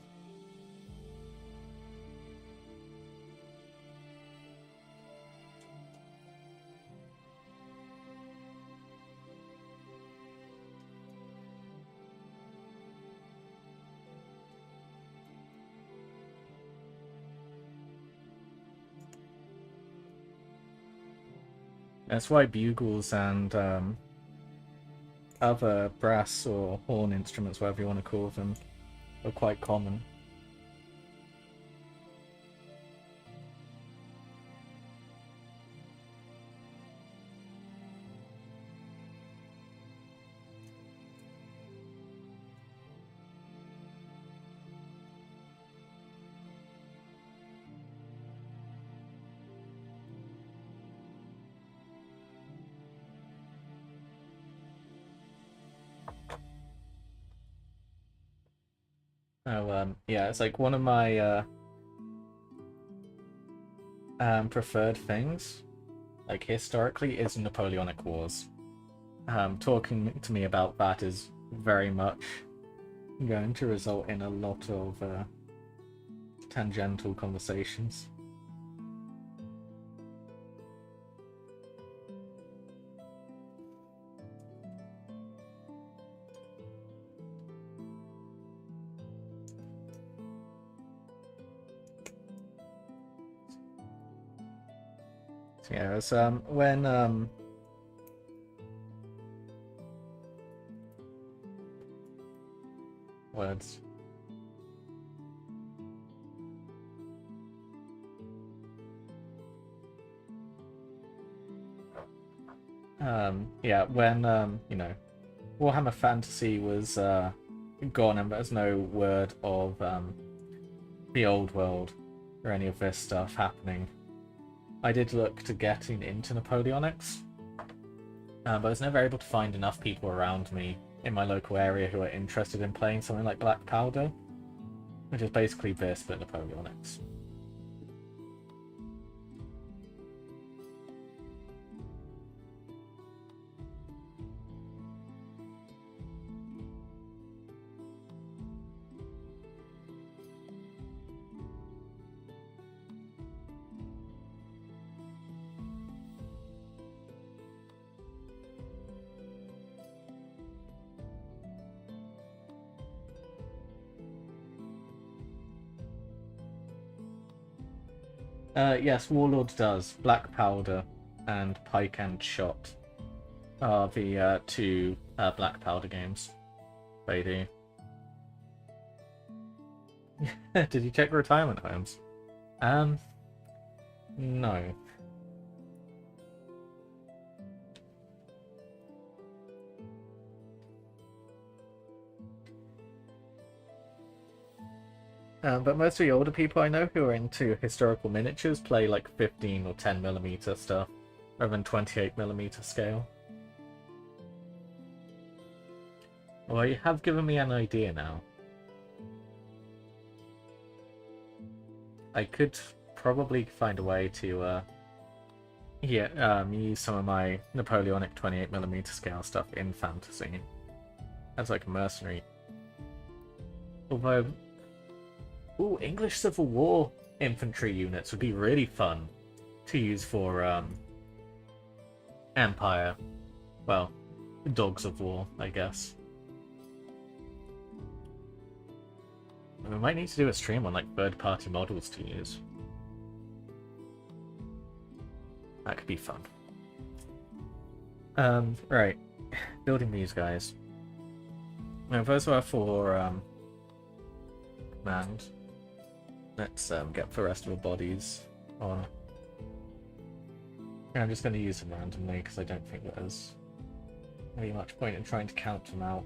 That's why bugles and other brass or horn instruments, whatever you want to call them, are quite common. Oh, yeah, it's like one of my preferred things, like historically, is Napoleonic Wars. Talking to me about that is very much going to result in a lot of tangential conversations. So yeah, it's when words. Yeah, when Warhammer Fantasy was gone and there's no word of the old world or any of this stuff happening, I did look to getting into Napoleonics, but I was never able to find enough people around me in my local area who are interested in playing something like Black Powder, which is basically this but Napoleonics. Yes, Warlord does. Black Powder and Pike and Shot are the two Black Powder games. They do. Did you check retirement homes? No. But most of the older people I know who are into historical miniatures play like 15 or 10mm stuff, rather than 28mm scale. Well, you have given me an idea now. I could probably find a way to, use some of my Napoleonic 28mm scale stuff in fantasy. As like a mercenary. Although, ooh, English Civil War infantry units would be really fun to use for, Empire. Well, Dogs of War, I guess. We might need to do a stream on like third-party models to use. That could be fun. Right. Building these guys. Now, first of all, for command, let's get the rest of the bodies on. I'm just going to use them randomly because I don't think there's really much point in trying to count them out.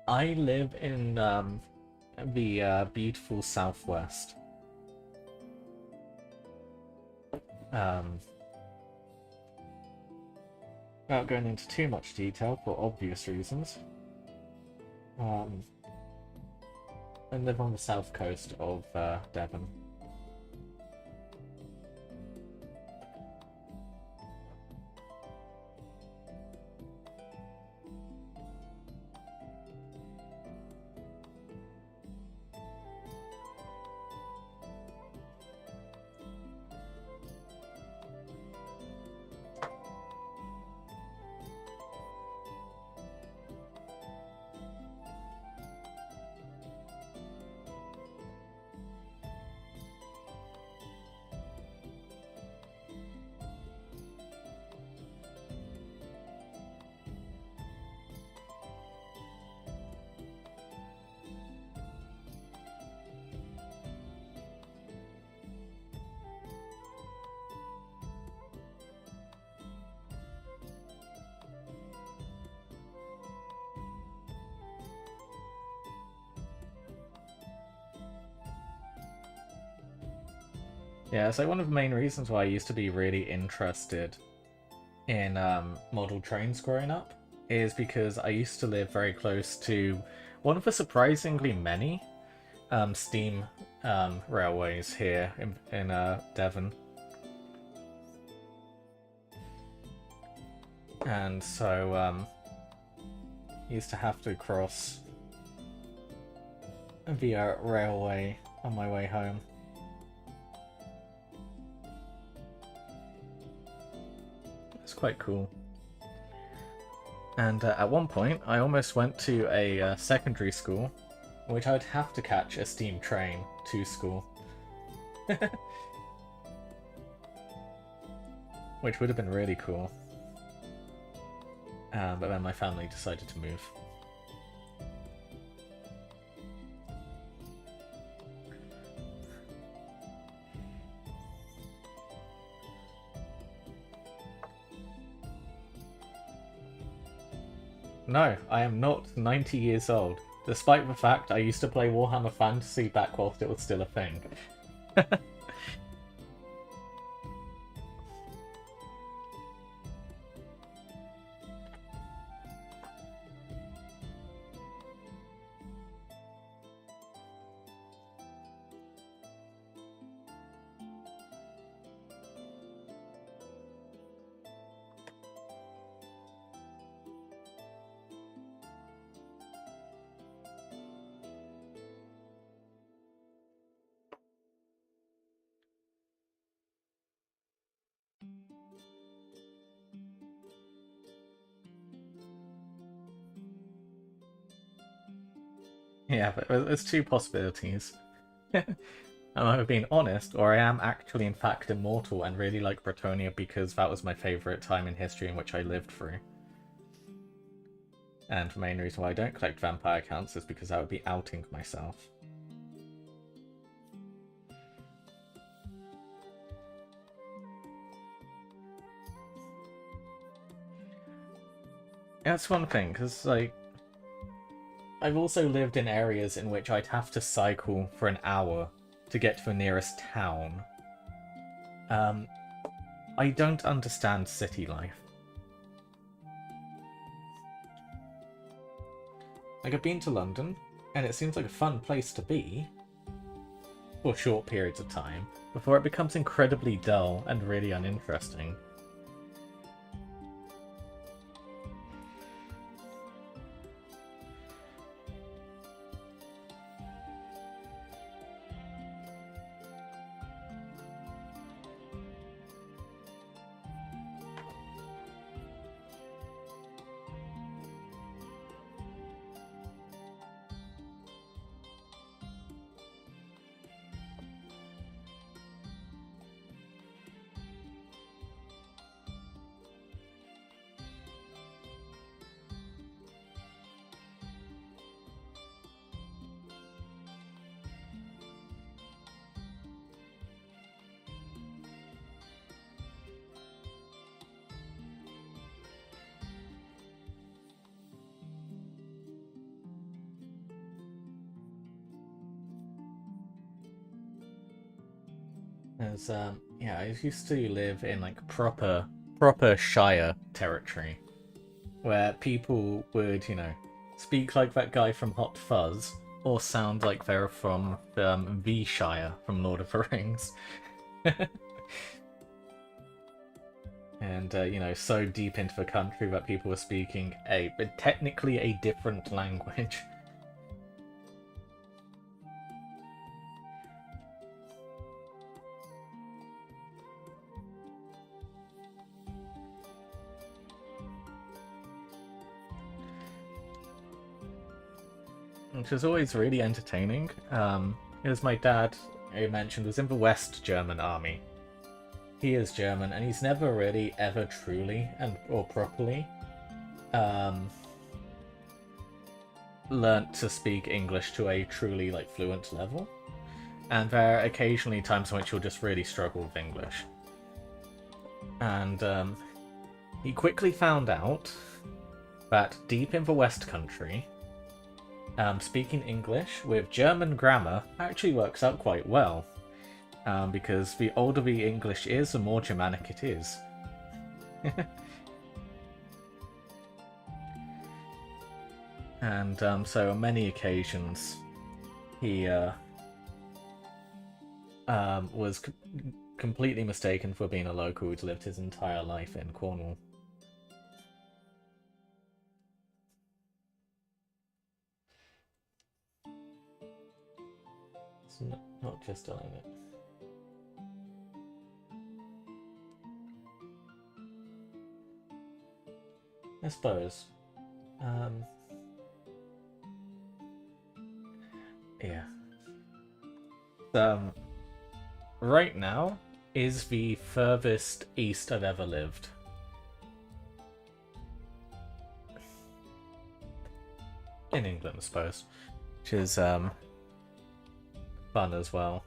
I live in the beautiful southwest. Without going into too much detail for obvious reasons. I live on the south coast of Devon. Yeah, so one of the main reasons why I used to be really interested in model trains growing up is because I used to live very close to one of the surprisingly many steam railways here in Devon. And so used to have to cross via railway on my way home. It's quite cool. And at one point, I almost went to a secondary school, in which I would have to catch a steam train to school. Which would have been really cool. But then my family decided to move. No, I am not 90 years old, despite the fact I used to play Warhammer Fantasy back whilst it was still a thing. Yeah, but there's two possibilities. I'm either being honest, or I am actually in fact immortal and really like Bretonnia because that was my favourite time in history in which I lived through. And the main reason why I don't collect vampire counts is because I would be outing myself. That's one thing, because, like, I've also lived in areas in which I'd have to cycle for an hour to get to the nearest town. I don't understand city life. Like, I've been to London, and it seems like a fun place to be for short periods of time, before it becomes incredibly dull and really uninteresting. As yeah, I used to live in like proper Shire territory, where people would, speak like that guy from Hot Fuzz, or sound like they're from the Shire from Lord of the Rings. And so deep into the country that people were speaking technically a different language. Which was always really entertaining. As my dad, I mentioned, was in the West German army. He is German, and he's never really, ever truly or properly learnt to speak English to a truly fluent level. And there are occasionally times in which he'll just really struggle with English. And he quickly found out that deep in the West Country, speaking English with German grammar actually works out quite well. Because the older the English is, the more Germanic it is. And so on many occasions, he was completely mistaken for being a local who'd lived his entire life in Cornwall. It's not just telling it. I suppose. Yeah. Right now is the furthest east I've ever lived. In England, I suppose. Which is, fun as well.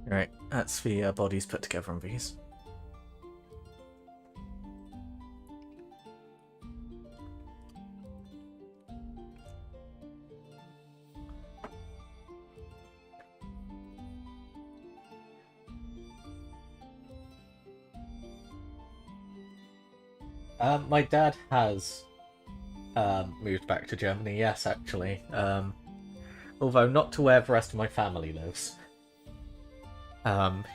Right, that's the bodies put together on these. My dad has moved back to Germany, yes, actually. although not to where the rest of my family lives.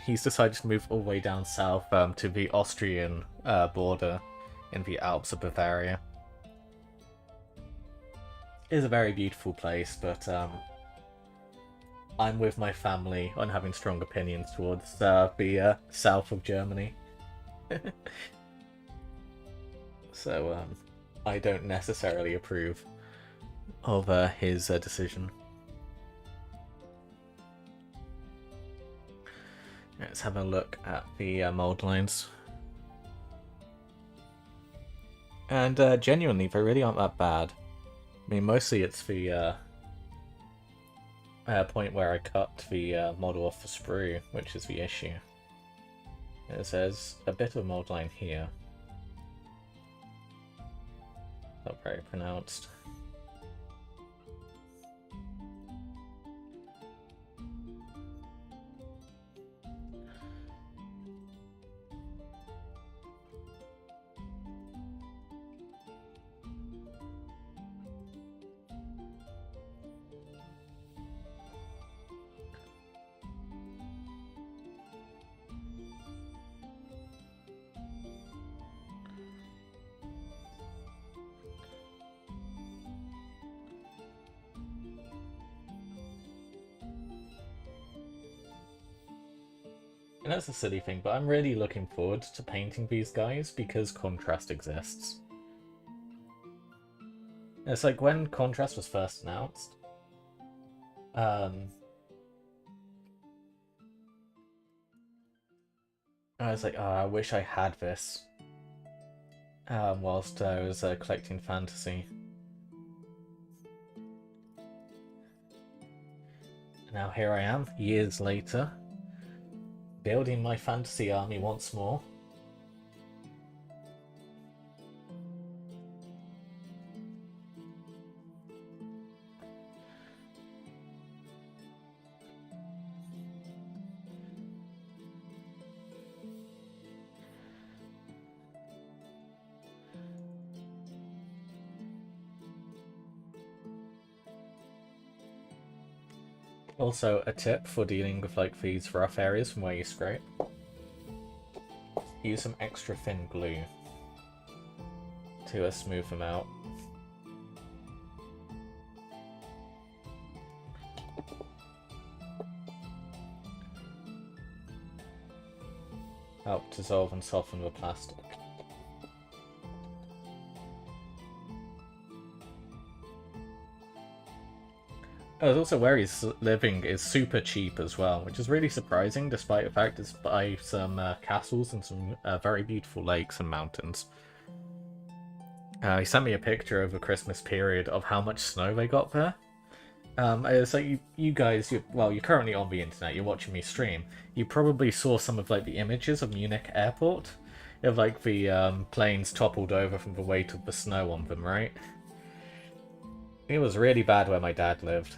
He's decided to move all the way down south to the Austrian border in the Alps of Bavaria. It is a very beautiful place, but I'm with my family on having strong opinions towards the south of Germany. So I don't necessarily approve of his decision. Let's have a look at the mold lines. And genuinely, they really aren't that bad. I mean, mostly it's the point where I cut the model off the sprue, which is the issue. There's a bit of a mold line here. Not very pronounced. And that's a silly thing, but I'm really looking forward to painting these guys because contrast exists. It's like when contrast was first announced, I was like, oh, I wish I had this whilst I was collecting fantasy. Now here I am, years later, building my fantasy army once more. Also, a tip for dealing with like these rough areas from where you scrape. Use some extra thin glue to smooth them out. Help dissolve and soften the plastic. Oh, also where he's living is super cheap as well, which is really surprising despite the fact it's by some castles and some very beautiful lakes and mountains. He sent me a picture over the Christmas period of how much snow they got there. So you guys, well, you're currently on the internet, you're watching me stream. You probably saw some of like the images of Munich airport, of like the planes toppled over from the weight of the snow on them, right? It was really bad where my dad lived.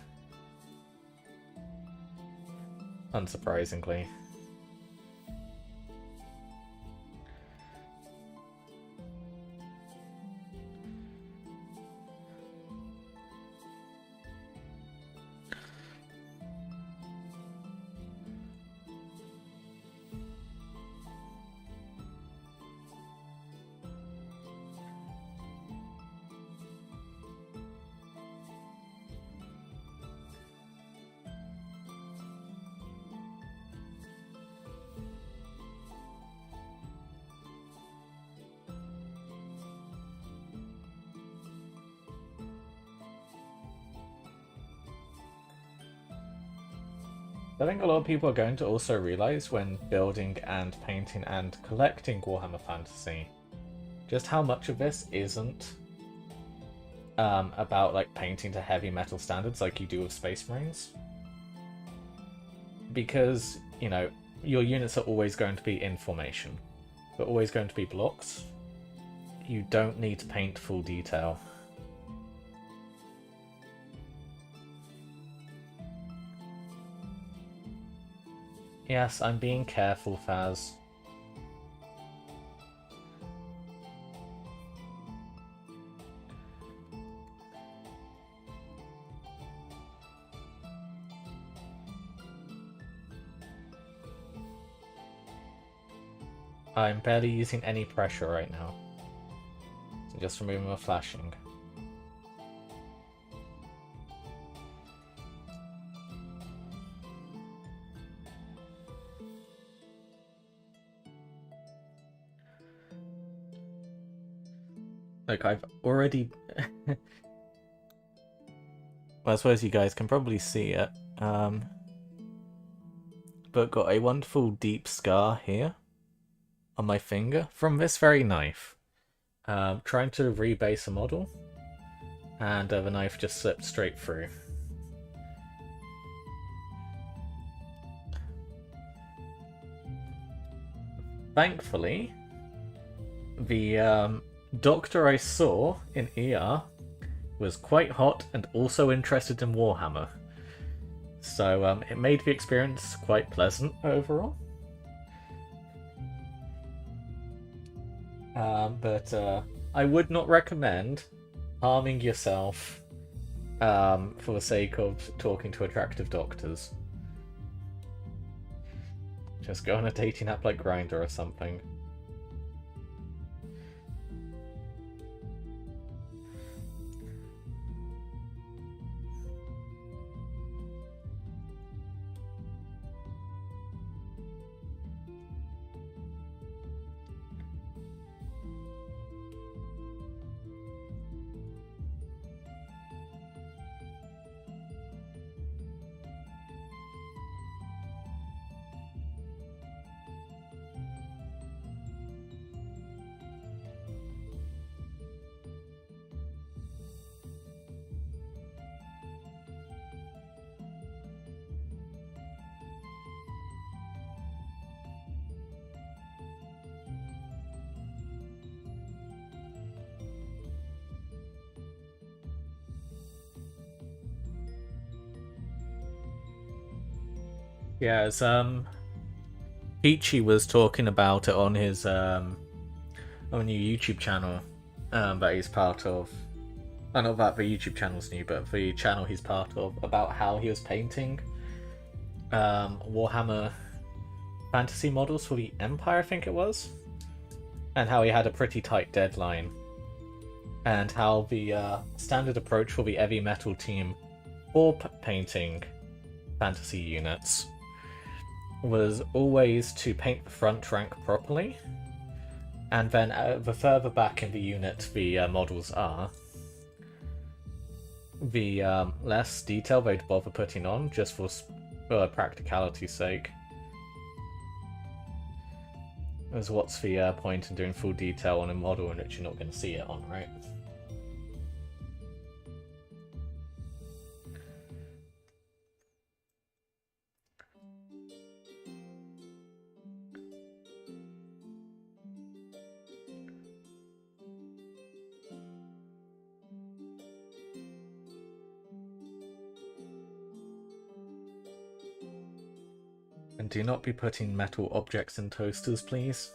Unsurprisingly. I think a lot of people are going to also realize when building and painting and collecting Warhammer Fantasy just how much of this isn't about like painting to heavy metal standards like you do with Space Marines. Because, you know, your units are always going to be in formation. They're always going to be blocks. You don't need to paint full detail. Yes, I'm being careful, Faz. I'm barely using any pressure right now. So just removing my flashing. Like, I've already... well, I suppose you guys can probably see it. But got a wonderful deep scar here on my finger from this very knife. Trying to rebase a model, and the knife just slipped straight through. Thankfully, the doctor I saw in ER was quite hot and also interested in Warhammer. So it made the experience quite pleasant overall. But I would not recommend harming yourself for the sake of talking to attractive doctors. Just go on a dating app like Grindr or something. Yeah, as Peachy was talking about it on his new YouTube channel that he's part of. Not that the YouTube channel's new, but the channel he's part of, about how he was painting Warhammer fantasy models for the Empire, I think it was, and how he had a pretty tight deadline, and how the standard approach for the heavy metal team for painting fantasy units was always to paint the front rank properly, and then the further back in the unit the models are, the less detail they'd bother putting on, just for practicality's sake. As what's the point in doing full detail on a model in which you're not going to see it on, right? And do not be putting metal objects in toasters, please.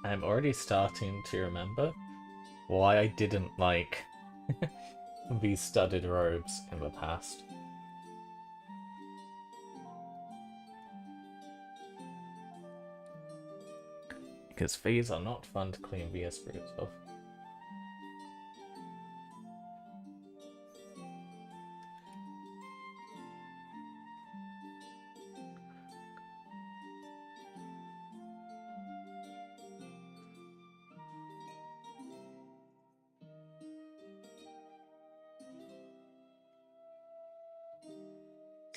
I'm already starting to remember why I didn't like these studded robes in the past. Because these are not fun to clean the spirits of.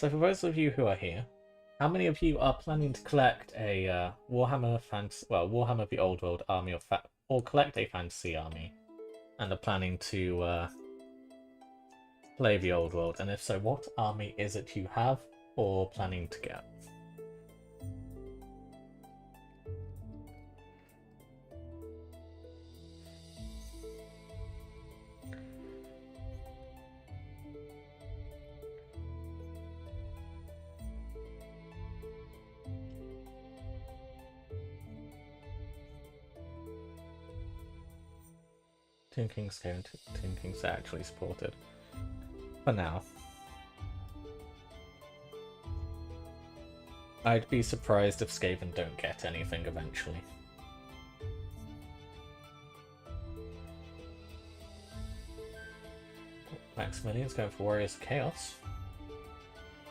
So for those of you who are here, how many of you are planning to collect a Warhammer the Old World army or collect a fantasy army, and are planning to play the Old World? And if so, what army is it you have or planning to get? Toon King's actually supported. For now. I'd be surprised if Skaven don't get anything eventually. Maximilian's going for Warriors of Chaos.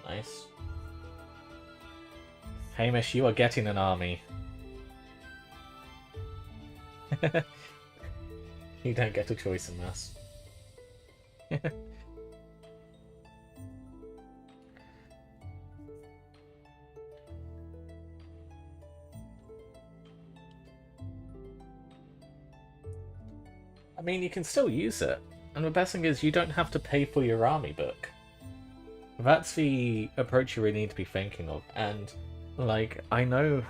Nice. Hamish, you are getting an army. You don't get a choice in this. I mean, you can still use it. And the best thing is you don't have to pay for your army book. That's the approach you really need to be thinking of. And, like, I know...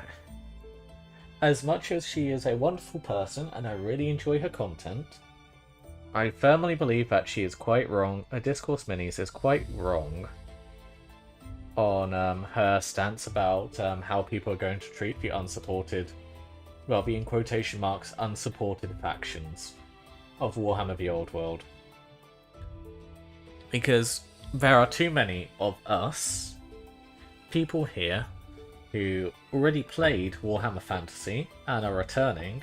As much as she is a wonderful person, and I really enjoy her content, I firmly believe that she is quite wrong. Her Discourse Minis is quite wrong on her stance about how people are going to treat the unsupported, well, the in quotation marks, unsupported factions of Warhammer the Old World. Because there are too many of us, people here, who already played Warhammer Fantasy and are returning,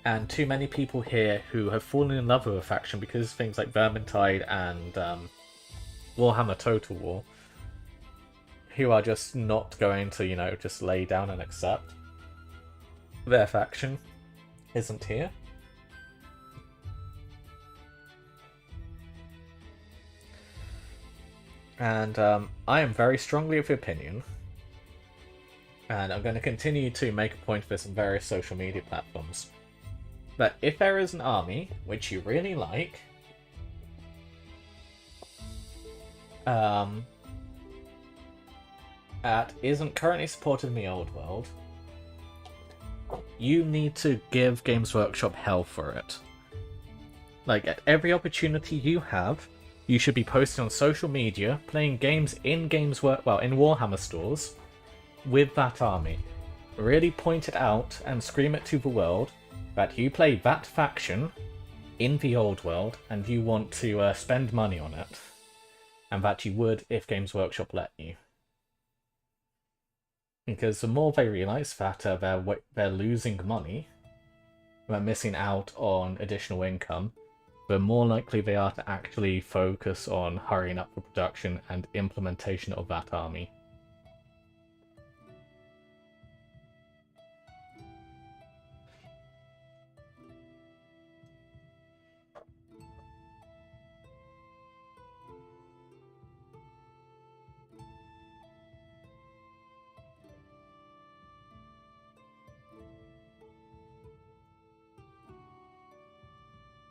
and too many people here who have fallen in love with a faction because of things like Vermintide and Warhammer Total War, who are just not going to, you know, just lay down and accept their faction isn't here. And I am very strongly of the opinion, and I'm going to continue to make a point of this on various social media platforms, that if there is an army which you really like, that isn't currently supported in the Old World, you need to give Games Workshop hell for it. Like, at every opportunity you have, you should be posting on social media, playing games in Warhammer stores, with that army. Really point it out and scream it to the world that you play that faction in the Old World and you want to spend money on it, and that you would if Games Workshop let you. Because the more they realise that they're losing money, they're missing out on additional income, the more likely they are to actually focus on hurrying up the production and implementation of that army.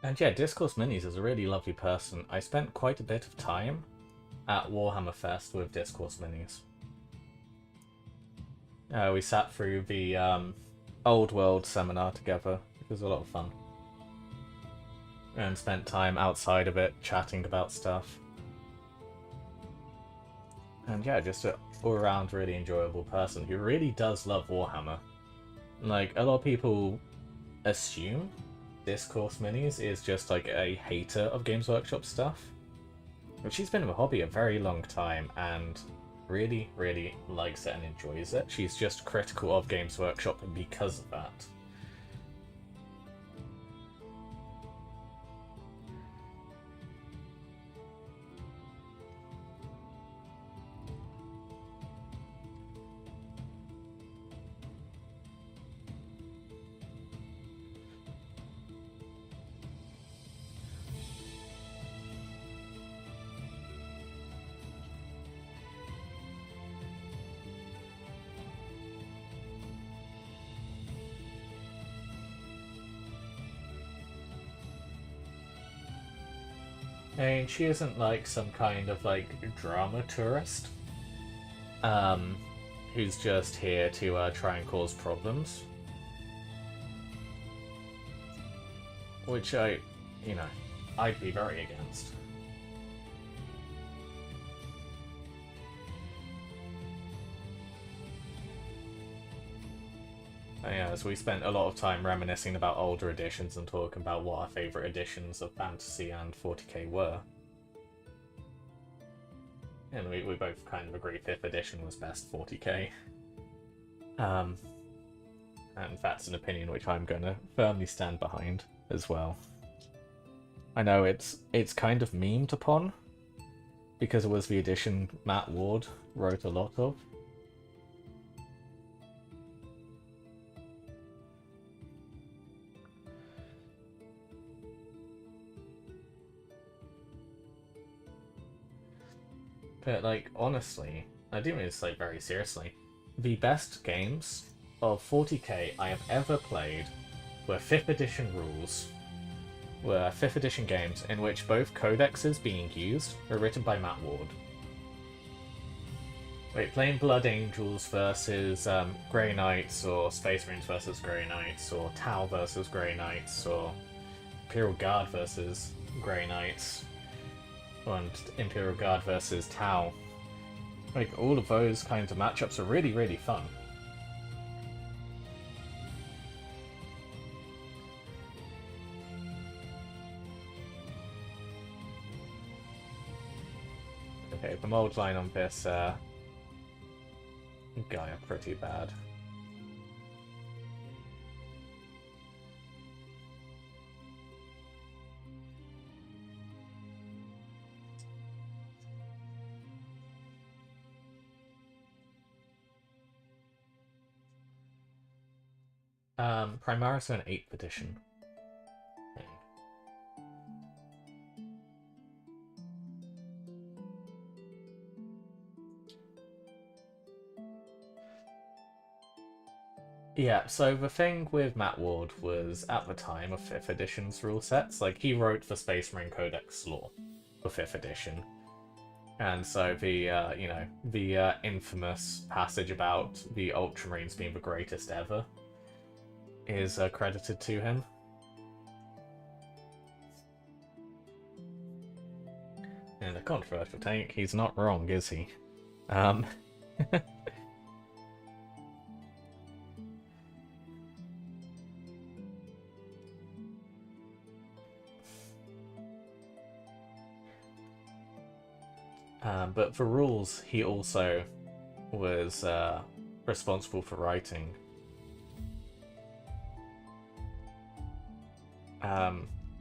And yeah, Discourse Minis is a really lovely person. I spent quite a bit of time at Warhammer Fest with Discourse Minis. We sat through the Old World seminar together. It was a lot of fun. And spent time outside of it chatting about stuff. And yeah, just an all-around really enjoyable person who really does love Warhammer. Like, a lot of people assume Discourse Minis is just like a hater of Games Workshop stuff, but she's been in the hobby a very long time and really, really likes it and enjoys it. She's just critical of Games Workshop because of that. I mean, she isn't like some kind of like drama tourist, um, who's just here to try and cause problems. Which you know, I'd be very against. Yeah, so we spent a lot of time reminiscing about older editions and talking about what our favourite editions of Fantasy and 40k were. And we both kind of agree 5th edition was best 40k. And that's an opinion which I'm going to firmly stand behind as well. I know it's kind of memed upon, because it was the edition Matt Ward wrote a lot of. But, like, honestly, I do mean this, like, very seriously. The best games of 40k I have ever played were 5th edition rules, were 5th edition games in which both codexes being used were written by Matt Ward. Like, playing Blood Angels versus Grey Knights, or Space Marines versus Grey Knights, or Tau versus Grey Knights, or Imperial Guard versus Grey Knights, and Imperial Guard versus Tau. Like, all of those kinds of matchups are really, really fun. Okay, the mold line on this guy are pretty bad. Primaris are an 8th edition. Yeah, so the thing with Matt Ward was, at the time of 5th edition's rule sets, like, he wrote the Space Marine Codex lore for 5th edition. And so the, you know, the infamous passage about the Ultramarines being the greatest ever is credited to him. And a controversial take, he's not wrong, is he? But for rules, he also was responsible for writing.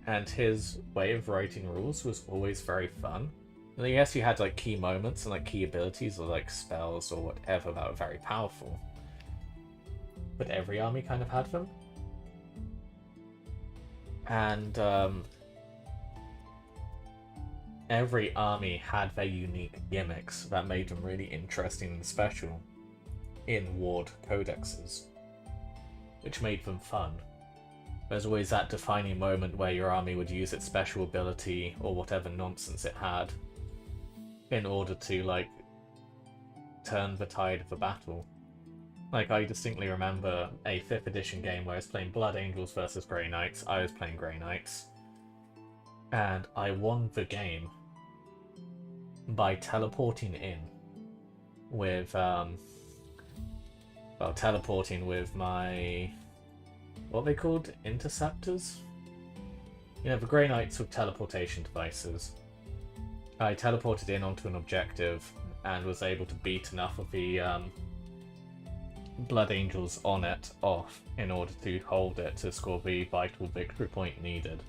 And his way of writing rules was always very fun. And yes, you had like key moments and like key abilities or like spells or whatever that were very powerful. But every army kind of had them. And every army had their unique gimmicks that made them really interesting and special in Ward codexes, which made them fun. There's always that defining moment where your army would use its special ability or whatever nonsense it had in order to, like, turn the tide of the battle. Like, I distinctly remember a 5th edition game where I was playing Blood Angels versus Grey Knights. I was playing Grey Knights. And I won the game by teleporting in with, teleporting with my... what are they called? Interceptors? You know, the Grey Knights with teleportation devices. I teleported in onto an objective and was able to beat enough of the Blood Angels on it off in order to hold it to score the vital victory point needed.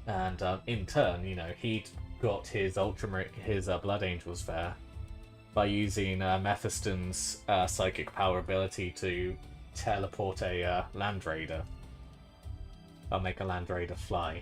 And in turn, you know, he'd got his Blood Angels there by using Mephiston's psychic power ability to teleport a Land Raider. I'll make a Land Raider fly.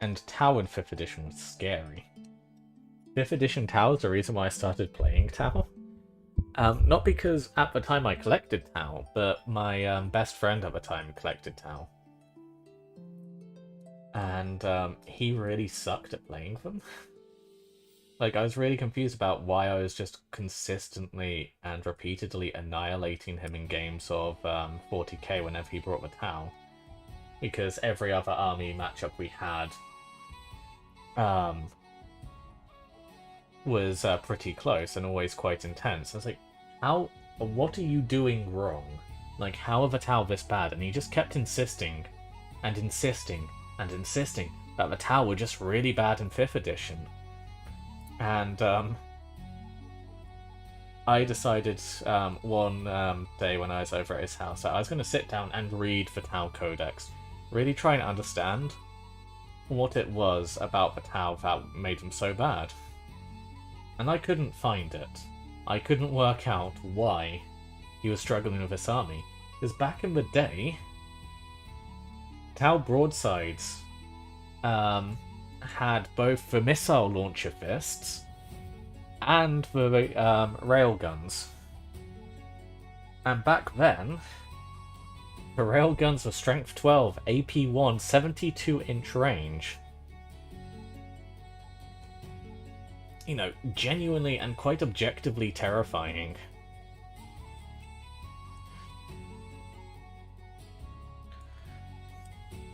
And Tau in 5th edition was scary. 5th edition Tau is the reason why I started playing Tau. Not because at the time I collected Tau, but my best friend at the time collected Tau. And he really sucked at playing them. Like, I was really confused about why I was just consistently and repeatedly annihilating him in games of 40k whenever he brought the Tau. Because every other army matchup we had was pretty close and always quite intense. I was like, what are you doing wrong? Like, how are the Tau this bad? And he just kept insisting and insisting and insisting that the Tau were just really bad in 5th edition. And I decided one day when I was over at his house that I was going to sit down and read the Tau Codex, really try and understand what it was about the Tau that made them so bad. And I couldn't find it. I couldn't work out why he was struggling with this army. Because back in the day, Tau broadsides had both the missile launcher fists and the railguns. And back then, the railguns were strength 12, AP 1, 72-inch range. You know, genuinely and quite objectively terrifying.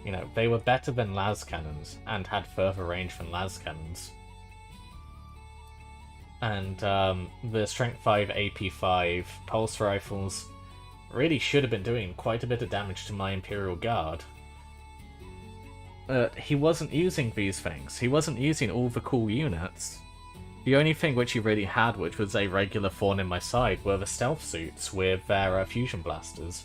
You know, they were better than las cannons and had further range than las cannons. And the Strength 5 AP5 pulse rifles really should have been doing quite a bit of damage to my Imperial Guard. He wasn't using these things. He wasn't using all the cool units. The only thing which he really had, which was a regular thorn in my side, were the stealth suits with their fusion blasters.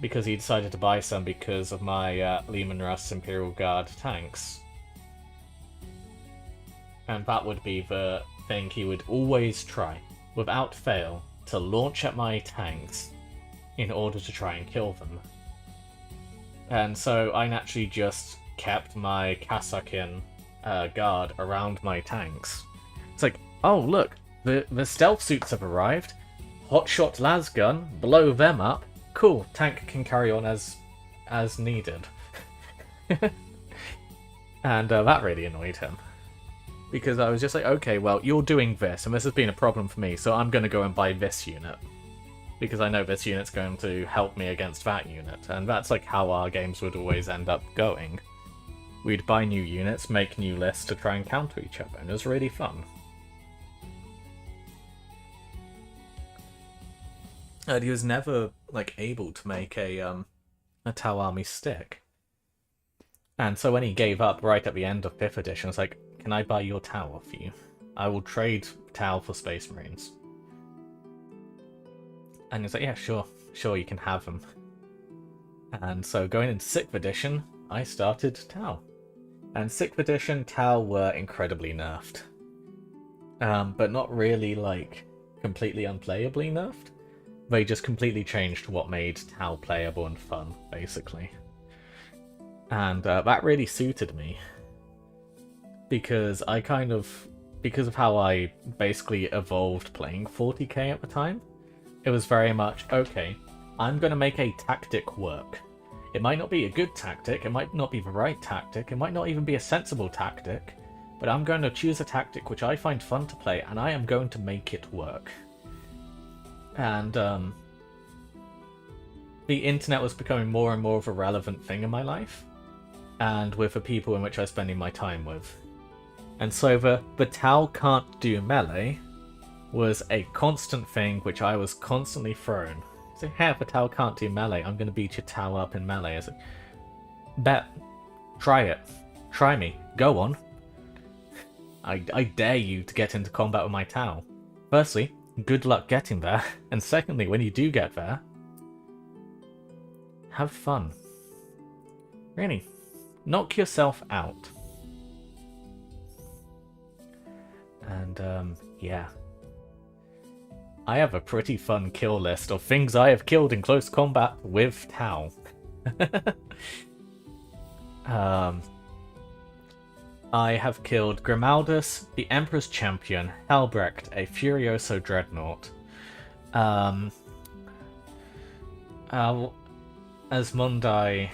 Because he decided to buy some because of my Lehman Russ Imperial Guard tanks. And that would be the thing he would always try, without fail, to launch at my tanks in order to try and kill them. And so I naturally just kept my Kazakin guard around my tanks. It's like, oh look, the stealth suits have arrived. Hotshot las gun, blow them up. Cool, tank can carry on as needed. And that really annoyed him. Because I was just like, okay, well, you're doing this, and this has been a problem for me, so I'm going to go and buy this unit. Because I know this unit's going to help me against that unit. And that's like how our games would always end up going. We'd buy new units, make new lists to try and counter each other, and it was really fun. And he was never, like, able to make a Tau army stick. And so when he gave up right at the end of 5th edition, I was like, can I buy your Tau off you? I will trade Tau for Space Marines. And he's like, yeah, sure, you can have them. And so going into 6th edition, I started Tau. And 6th edition, Tau were incredibly nerfed. But not really, like, completely unplayably nerfed. They just completely changed what made Tau playable and fun, basically. And that really suited me. Because because of how I basically evolved playing 40k at the time, it was very much, okay, I'm going to make a tactic work. It might not be a good tactic, it might not be the right tactic, it might not even be a sensible tactic, but I'm going to choose a tactic which I find fun to play, and I am going to make it work. And the internet was becoming more and more of a relevant thing in my life, and with the people in which I was spending my time with. And so the Tau can't do melee was a constant thing which I was constantly thrown. So, hey, if a Tau can't do melee, I'm going to beat your Tau up in melee. I was like, bet. Try it. Try me. Go on. I dare you to get into combat with my Tau. Firstly, good luck getting there. And secondly, when you do get there, have fun. Really. Knock yourself out. And, yeah. I have a pretty fun kill list of things I have killed in close combat with Tau. I have killed Grimaldus, the Emperor's Champion, Helbrecht, a Furioso Dreadnought, Asmundai,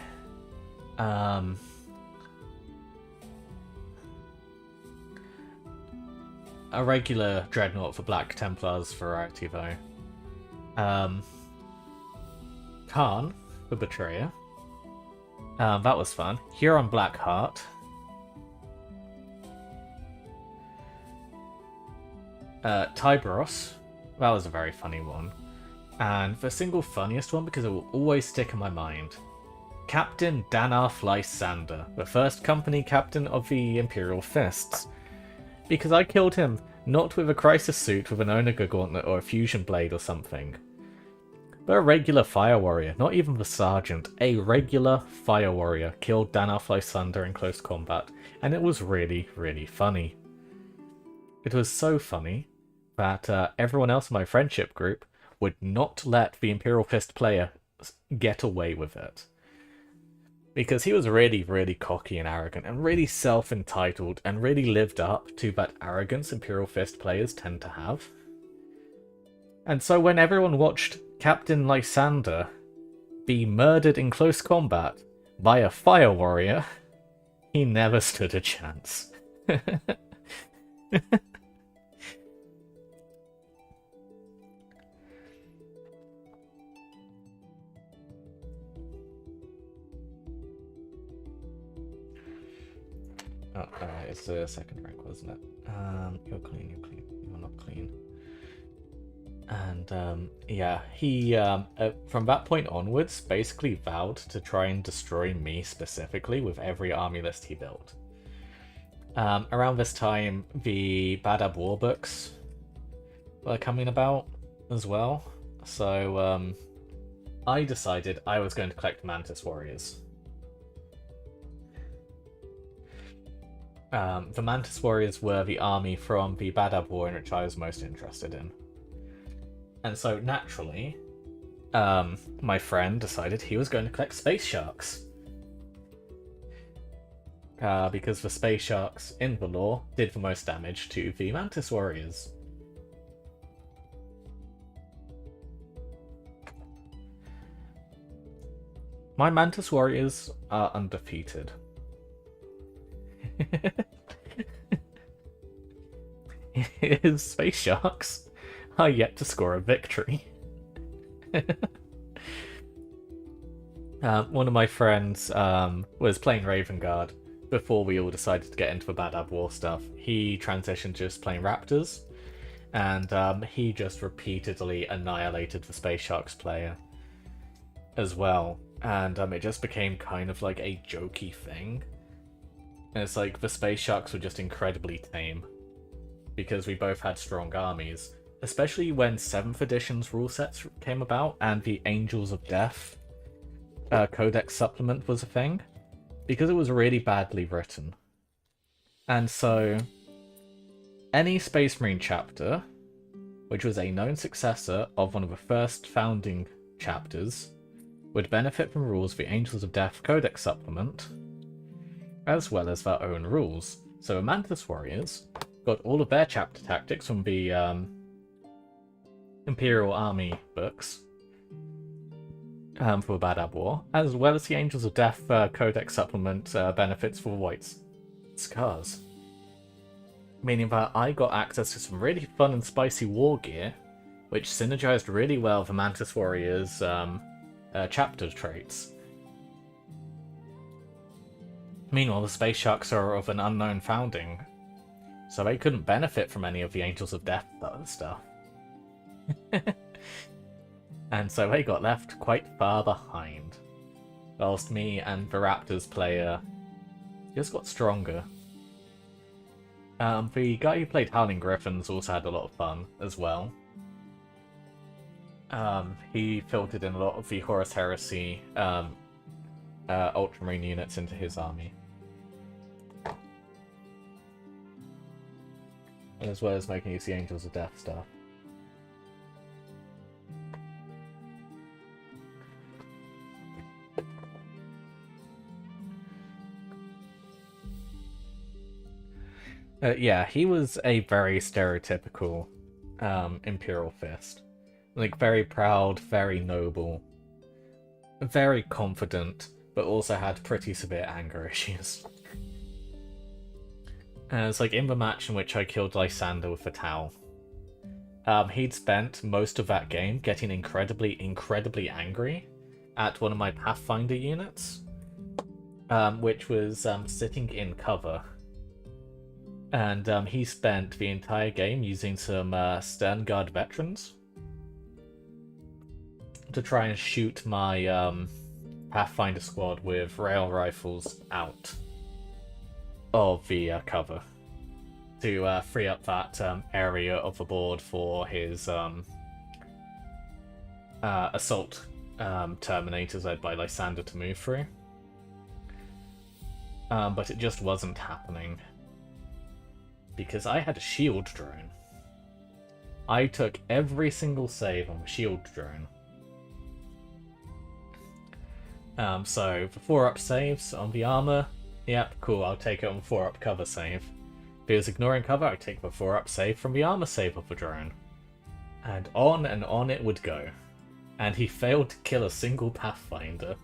a regular Dreadnought for Black Templars variety though, Khan for Betrayer, that was fun, Huron Blackheart, Tyberos, that was a very funny one. And the single funniest one, because it will always stick in my mind, Captain Danarf Lysander, the first company captain of the Imperial Fists. Because I killed him not with a crisis suit with an Onaga gauntlet or a fusion blade or something, but a regular fire warrior, not even the sergeant, a regular fire warrior killed Danarf Lysander in close combat, and it was really, really funny. It was so funny that everyone else in my friendship group would not let the Imperial Fist player get away with it. Because he was really, really cocky and arrogant, and really self-entitled, and really lived up to that arrogance Imperial Fist players tend to have. And so when everyone watched Captain Lysander be murdered in close combat by a fire warrior, he never stood a chance. Oh, it's the second rank, wasn't it? You're clean, you're clean. You're not clean. And, yeah, he, from that point onwards, basically vowed to try and destroy me specifically with every army list he built. Around this time, the Badab War books were coming about as well. So, I decided I was going to collect Mantis Warriors. The Mantis Warriors were the army from the Badab War in which I was most interested in. And so, naturally, my friend decided he was going to collect Space Sharks. Because the Space Sharks, in the lore, did the most damage to the Mantis Warriors. My Mantis Warriors are undefeated. His Space Sharks are yet to score a victory. One of my friends was playing Raven Guard before we all decided to get into the Badab War stuff. He transitioned to just playing Raptors, and he just repeatedly annihilated the Space Sharks player as well. And it just became kind of like a jokey thing. And it's like the Space Sharks were just incredibly tame, because we both had strong armies, especially when 7th edition's rule sets came about and the Angels of Death Codex supplement was a thing, because it was really badly written. And so, any Space Marine chapter, which was a known successor of one of the first founding chapters, would benefit from rules of the Angels of Death Codex supplement, as well as their own rules. So the Mantis Warriors got all of their chapter tactics from the Imperial Army books for Badab War, as well as the Angels of Death Codex supplement benefits for White Scars. Meaning that I got access to some really fun and spicy war gear, which synergized really well with the Mantis Warriors chapter traits. Meanwhile, the Space Sharks are of an unknown founding, so they couldn't benefit from any of the Angels of Death stuff. And so they got left quite far behind, whilst me and the Raptors player just got stronger. The guy who played Howling Griffins also had a lot of fun as well. He filtered in a lot of the Horus Heresy Ultramarine units into his army, as well as making use of the Angels of Death stuff. Yeah, he was a very stereotypical Imperial Fist. Like, very proud, very noble, very confident, but also had pretty severe anger issues. It's like in the match in which I killed Lysander with the towel. He'd spent most of that game getting incredibly angry at one of my Pathfinder units, which was sitting in cover. And he spent the entire game using some Stern Guard veterans to try and shoot my Pathfinder squad with rail rifles out of the cover to free up that area of the board for his assault Terminators led by Lysander to move through. But it just wasn't happening. Because I had a shield drone. I took every single save on the shield drone. So, the 4-up saves on the armor, yep, cool, I'll take it on 4-up cover save. If he was ignoring cover, I'd take the 4-up save from the armor save of the drone. And on it would go. And he failed to kill a single Pathfinder.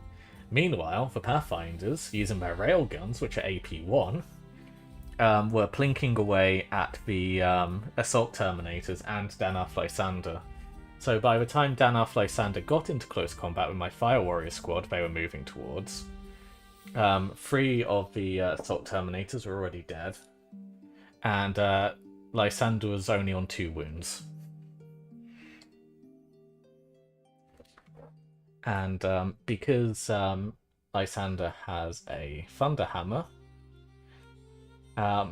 Meanwhile, the Pathfinders, using their railguns, which are AP1, were plinking away at the Assault Terminators and Danarth Lysander. So by the time Danarth Lysander got into close combat with my Fire Warrior squad they were moving towards, 3 of the Assault Terminators were already dead, and Lysander was only on 2 wounds. And because Lysander has a Thunder Hammer,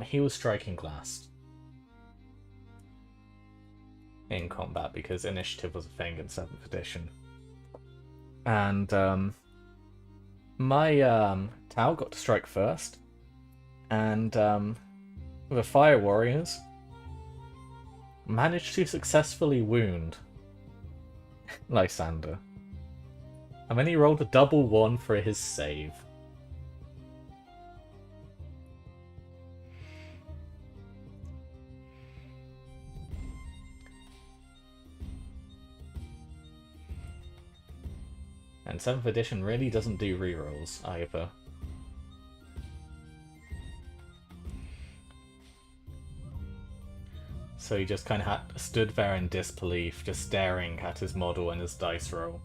he was striking last in combat because initiative was a thing in 7th edition. And my Tau got to strike first, and the Fire Warriors managed to successfully wound Lysander. And then he rolled a double 1 for his save. And 7th edition really doesn't do rerolls either. So he just kind of stood there in disbelief, just staring at his model and his dice roll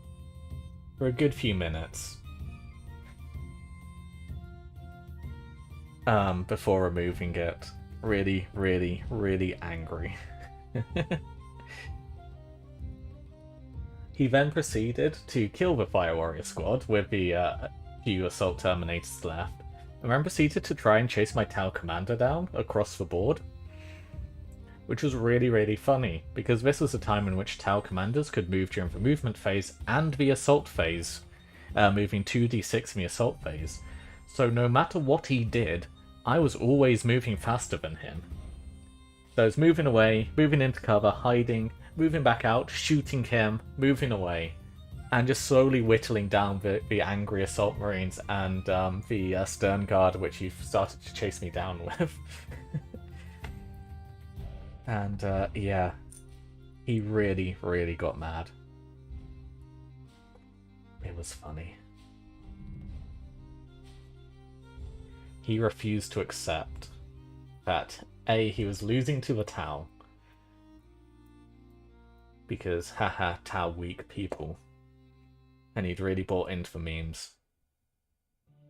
for a good few minutes. Before removing it. Really angry. He then proceeded to kill the Fire Warrior squad with the few Assault Terminators left, and then proceeded to try and chase my Tau Commander down across the board. Which was really funny, because this was a time in which Tau Commanders could move during the movement phase and the assault phase, moving 2d6 in the assault phase. So no matter what he did, I was always moving faster than him. So I was moving away, moving into cover, hiding, moving back out, shooting him, moving away, and just slowly whittling down the angry Assault Marines and the Stern Guard, which he started to chase me down with. And yeah, he really got mad. It was funny. He refused to accept that A, he was losing to the Tau, because haha, Tau weak people, and he'd really bought into the memes,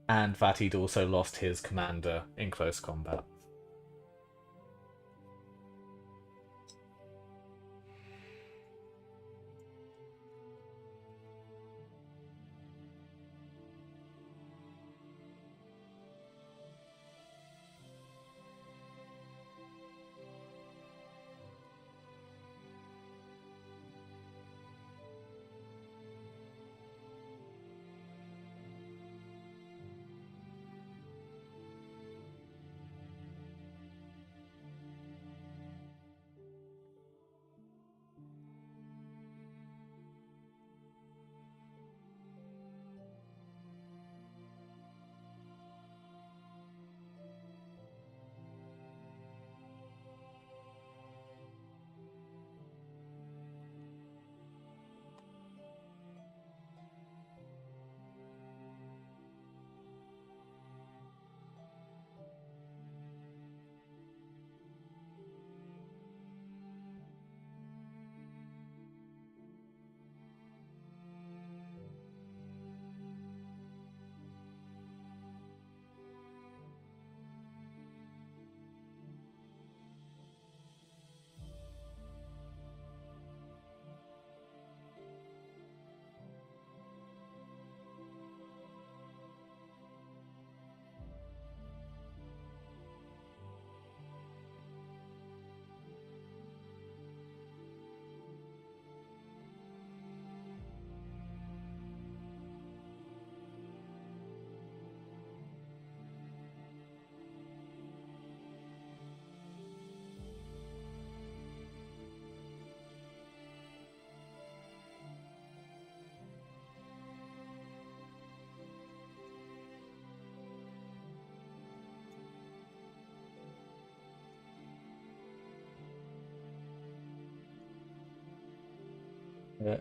and that he'd also lost his commander in close combat.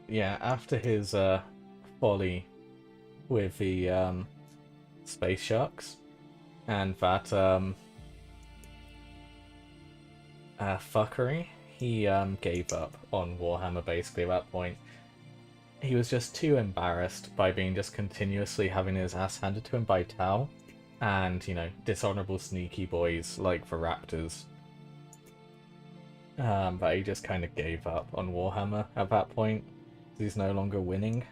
Yeah, after his folly with the space sharks and that fuckery, he gave up on Warhammer basically at that point. He was just too embarrassed by being just continuously having his ass handed to him by Tau and, you know, dishonorable sneaky boys like the Raptors. But he just kind of gave up on Warhammer at that point. He's no longer winning.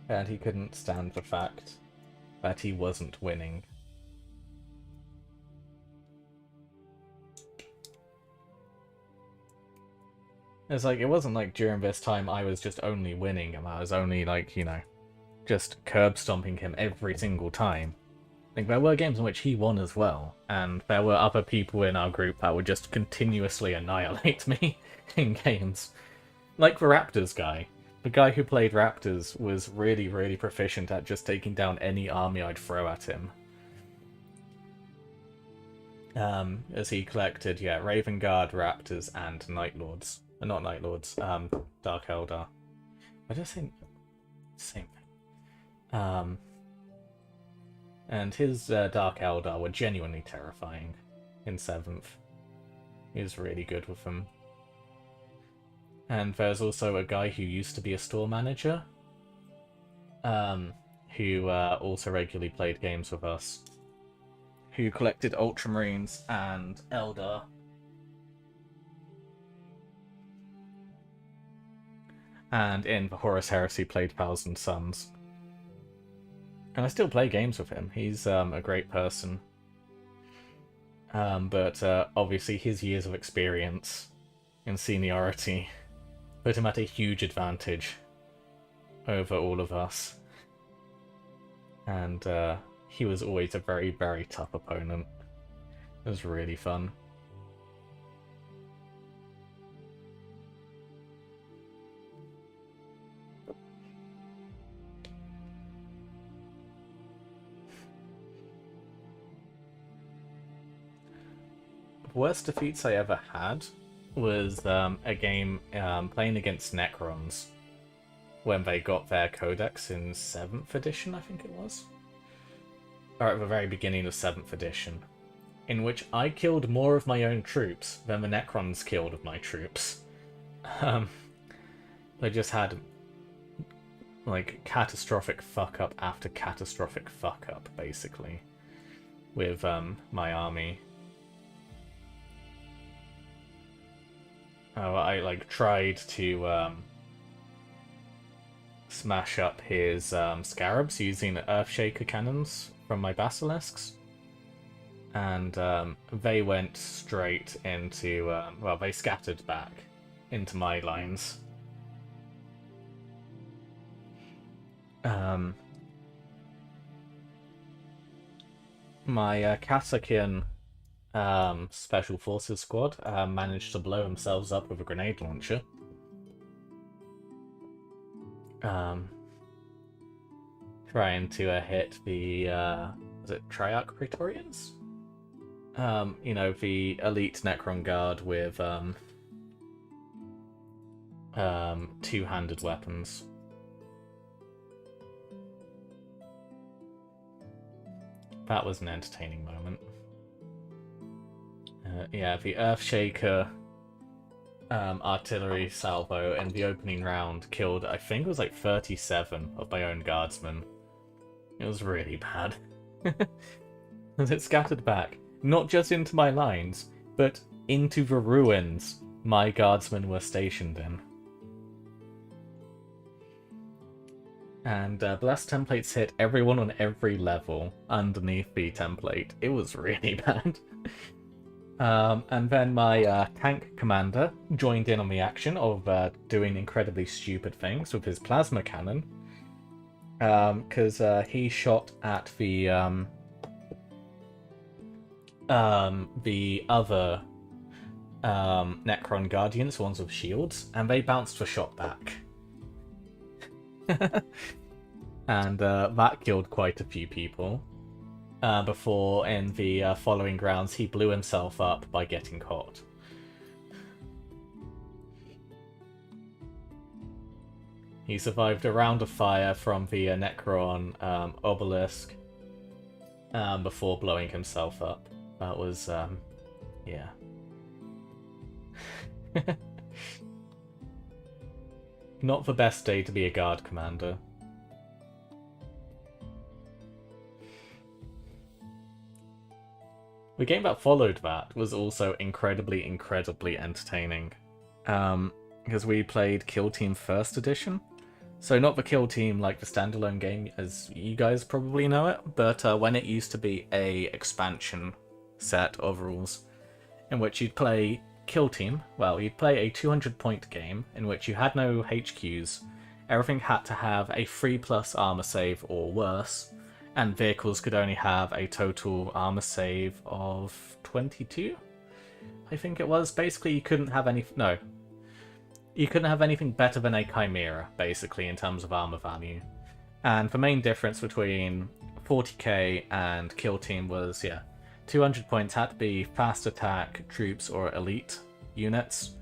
And he couldn't stand the fact that he wasn't winning. It's like, it wasn't like during this time I was just only winning and I was only like, you know, just curb stomping him every single time. Like, there were games in which he won as well, and there were other people in our group that would just continuously annihilate me in games. Like the Raptors guy. The guy who played Raptors was really, really proficient at just taking down any army I'd throw at him. As he collected, yeah, Raven Guard, Raptors, and Night Lords. Not Night Lords, Dark Eldar. I just think same thing. And his Dark Eldar were genuinely terrifying in 7th. He was really good with them. And there's also a guy who used to be a store manager, who also regularly played games with us, who collected Ultramarines and Eldar. And in the Horus Heresy played Thousand Suns. And I still play games with him. He's a great person. But obviously his years of experience and seniority put him at a huge advantage over all of us. And he was always a very, very tough opponent. It was really fun. Worst defeats I ever had was a game playing against Necrons when they got their codex in 7th edition, I think it was. Or at the very beginning of 7th edition, in which I killed more of my own troops than the Necrons killed of my troops. They just had like catastrophic fuck up after catastrophic fuck up, basically, with my army. I like tried to smash up his scarabs using Earthshaker cannons from my basilisks, and they went straight into well, they scattered back into my lines. My Kazakian Special Forces squad managed to blow themselves up with a grenade launcher. Trying to hit the, was it Triarch Praetorians? You know, the elite Necron Guard with two-handed weapons. That was an entertaining moment. Yeah, the Earthshaker artillery salvo in the opening round killed, I think it was like 37 of my own guardsmen. It was really bad. As it scattered back, not just into my lines, but into the ruins my guardsmen were stationed in. And blast templates hit everyone on every level underneath the template. It was really bad. And then my tank commander joined in on the action of doing incredibly stupid things with his plasma cannon. Because he shot at the other Necron Guardians, ones with shields, and they bounced the shot back. And that killed quite a few people. Before, in the following rounds, he blew himself up by getting caught. He survived a round of fire from the Necron obelisk before blowing himself up. That was, yeah. Not the best day to be a guard commander. The game that followed that was also incredibly, incredibly entertaining. Because we played Kill Team First Edition. So not the Kill Team like the standalone game as you guys probably know it, but when it used to be a expansion set of rules in which you'd play Kill Team. Well, you'd play a 200-point game in which you had no HQs. Everything had to have a 3+ armor save or worse, and vehicles could only have a total armor save of 22. I think it was. Basically, you couldn't have any. No, you couldn't have anything better than a Chimera, basically, in terms of armor value. And the main difference between 40k and Kill Team was, yeah, 200 points had to be fast attack, troops, or elite units.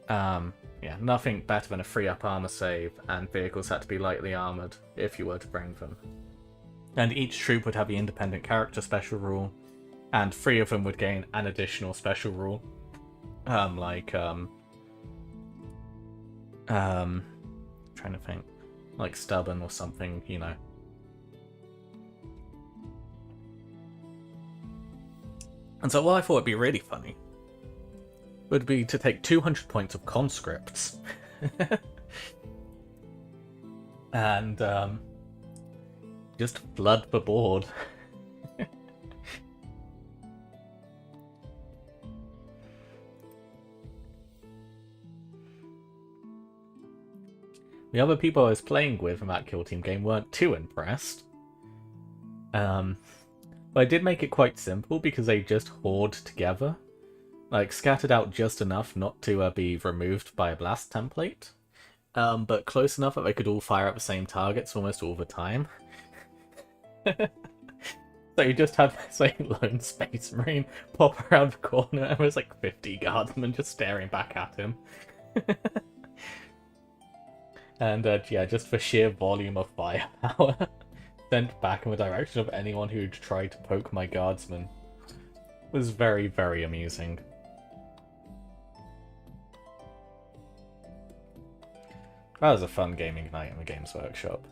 Yeah, nothing better than a 3+ armor save, and vehicles had to be lightly armored if you were to bring them. And each troop would have the independent character special rule, and 3 of them would gain an additional special rule. Trying to think, like stubborn or something, you know. And so what I thought would be really funny would be to take 200 points of conscripts and just flood the board. The other people I was playing with in that Kill Team game weren't too impressed. But I did make it quite simple because they just horde together. Like, scattered out just enough not to be removed by a blast template. But close enough that they could all fire at the same targets almost all the time. So you just had this like, lone Space Marine pop around the corner and there's like 50 guardsmen just staring back at him. And yeah, just the sheer volume of firepower sent back in the direction of anyone who'd tried to poke my guardsmen was very, very amusing. That was a fun gaming night in the Games Workshop.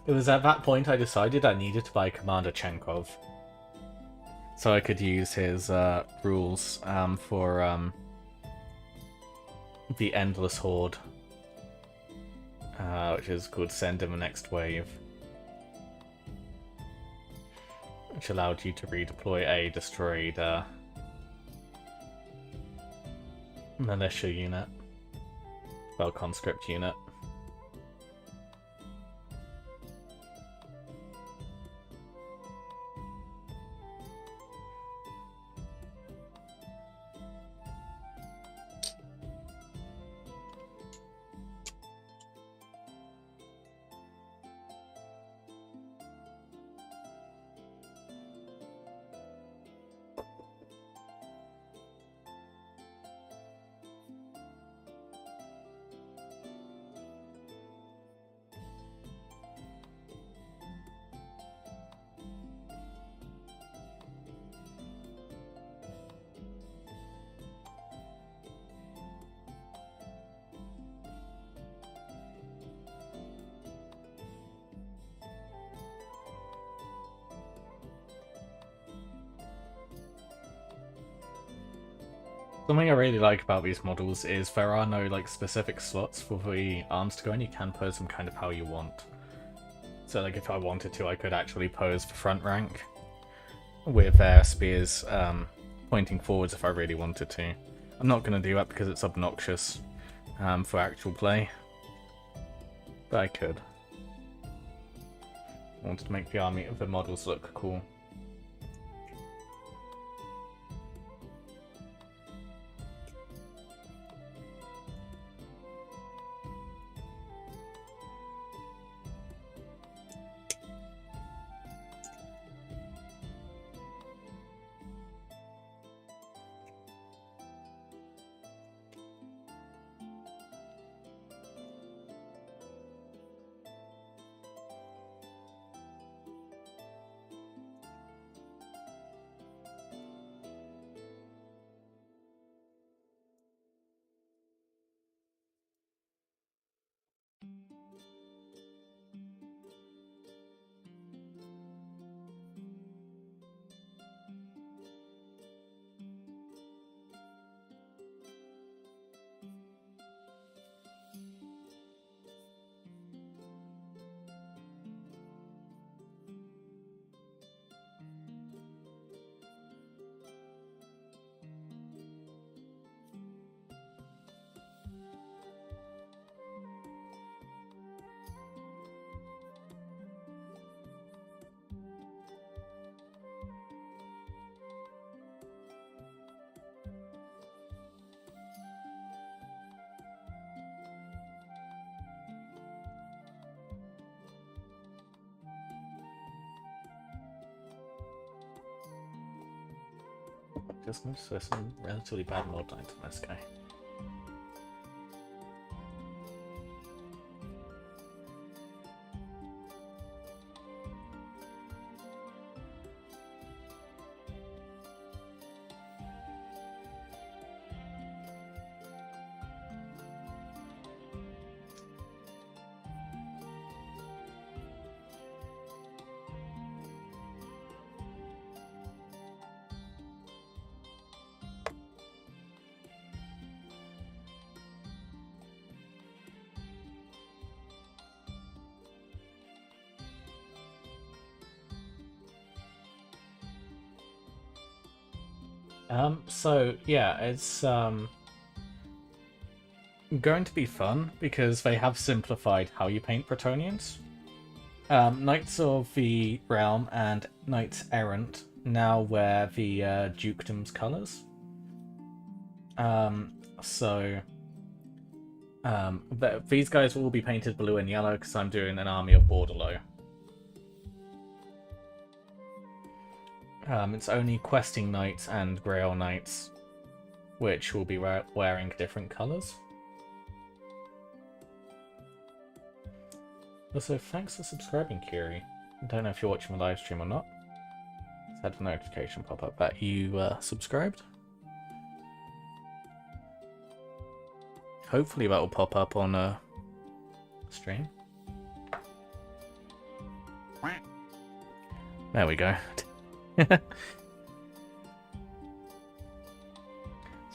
It was at that point I decided I needed to buy Commander Chenkov, so I could use his rules for the Endless Horde, which is called Send in the Next Wave, which allowed you to redeploy a destroyed militia unit, well, conscript unit. Something I really like about these models is there are no like specific slots for the arms to go in. You can pose them kind of how you want. So like if I wanted to, I could actually pose the front rank with their spears pointing forwards if I really wanted to. I'm not going to do that because it's obnoxious for actual play, but I could. I wanted to make the army of the models look cool. just noticed there's some relatively bad mod lines on this guy. So yeah, it's going to be fun because they have simplified how you paint Bretonnians. Knights of the Realm and Knights Errant now wear the dukedom's colours. These guys will all be painted blue and yellow because I'm doing an army of Borderlo. It's only questing knights and Grail knights, which will be wearing different colours. Also, thanks for subscribing, Kiri. I don't know if you're watching the live stream or not. Just had a notification pop up that you subscribed. Hopefully that will pop up on a stream. There we go. It's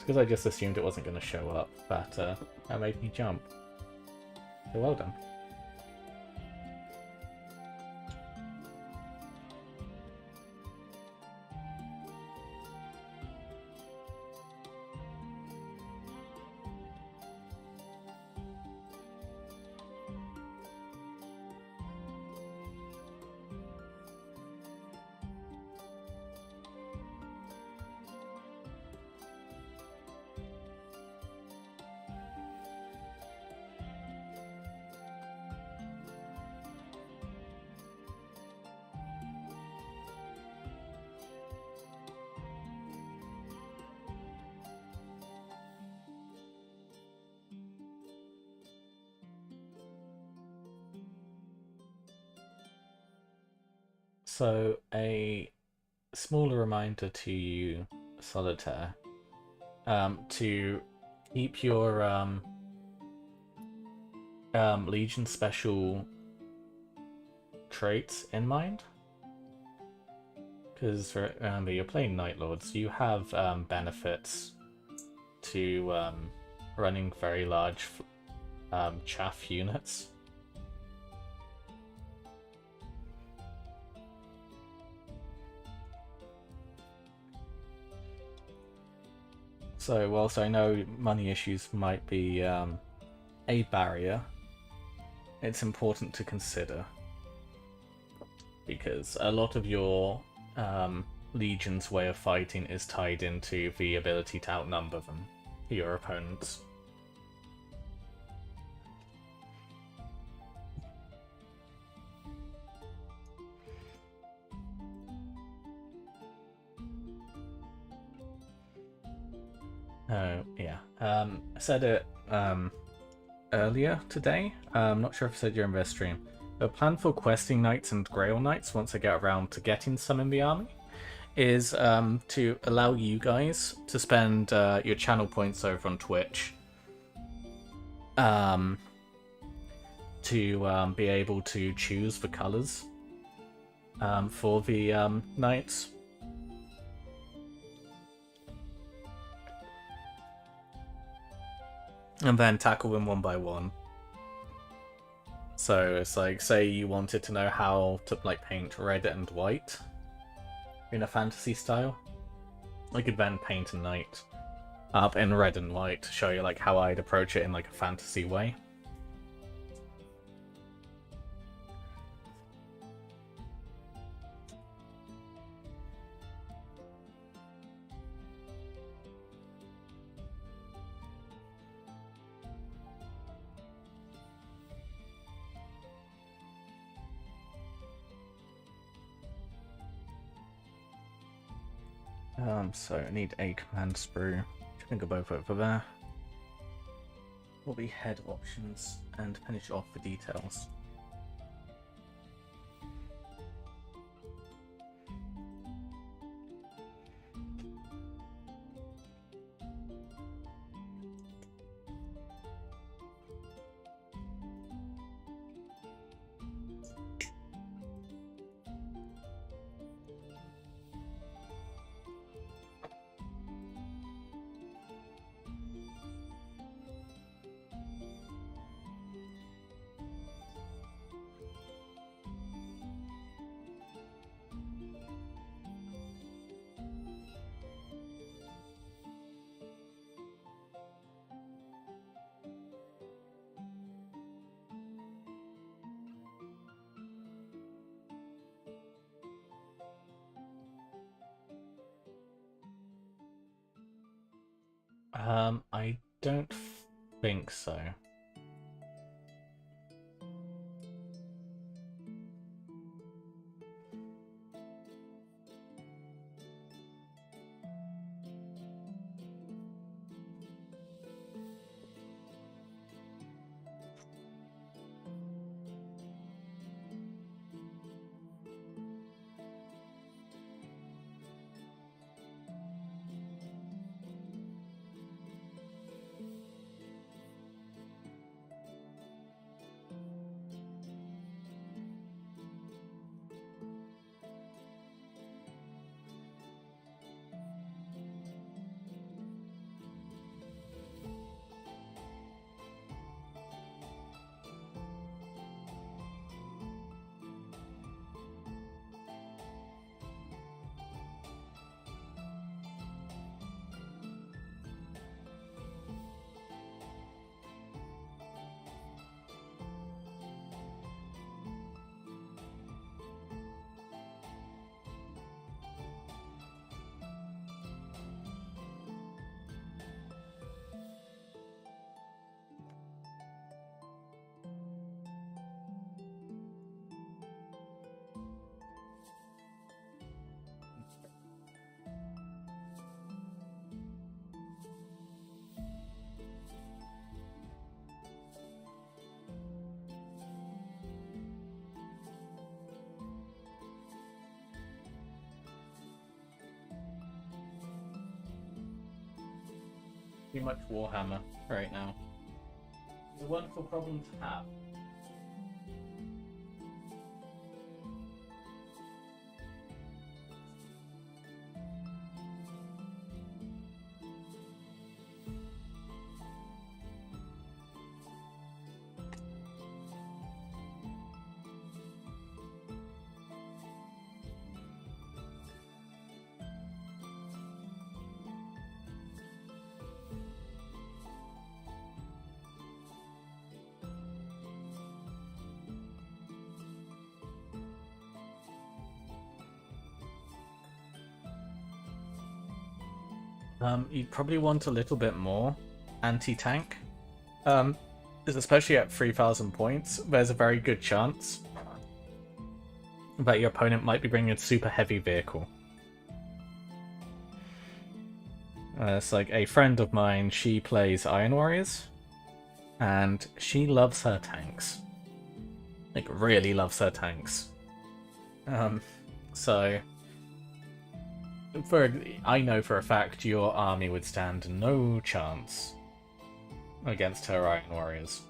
because I just assumed it wasn't going to show up, but that made me jump. So well done. So, a smaller reminder to you, Solitaire, to keep your Legion special traits in mind. Because remember, you're playing Night Lords, you have benefits to running very large chaff units. So, whilst I know money issues might be a barrier, it's important to consider. Because a lot of your Legion's way of fighting is tied into the ability to outnumber them, your opponents. Oh, yeah. I said it earlier today. I'm not sure if I said you're in this stream. The plan for questing knights and Grail knights, once I get around to getting some in the army, is to allow you guys to spend your channel points over on Twitch to be able to choose the colours for the knights. And then tackle them one by one. So it's like, say you wanted to know how to paint red and white in a fantasy style, I could then paint a knight up in red and white to show you how I'd approach it in a fantasy way. So I need a command sprue. I think I'll both over there. Will be head options and finish off the details. I don't think so. Too much Warhammer right now. It's a wonderful problem to have. You'd probably want a little bit more anti-tank. Because especially at 3,000 points, there's a very good chance that your opponent might be bringing a super heavy vehicle. It's like a friend of mine, she plays Iron Warriors, and she loves her tanks. Like, really loves her tanks. So... I know for a fact your army would stand no chance against her Iron Warriors.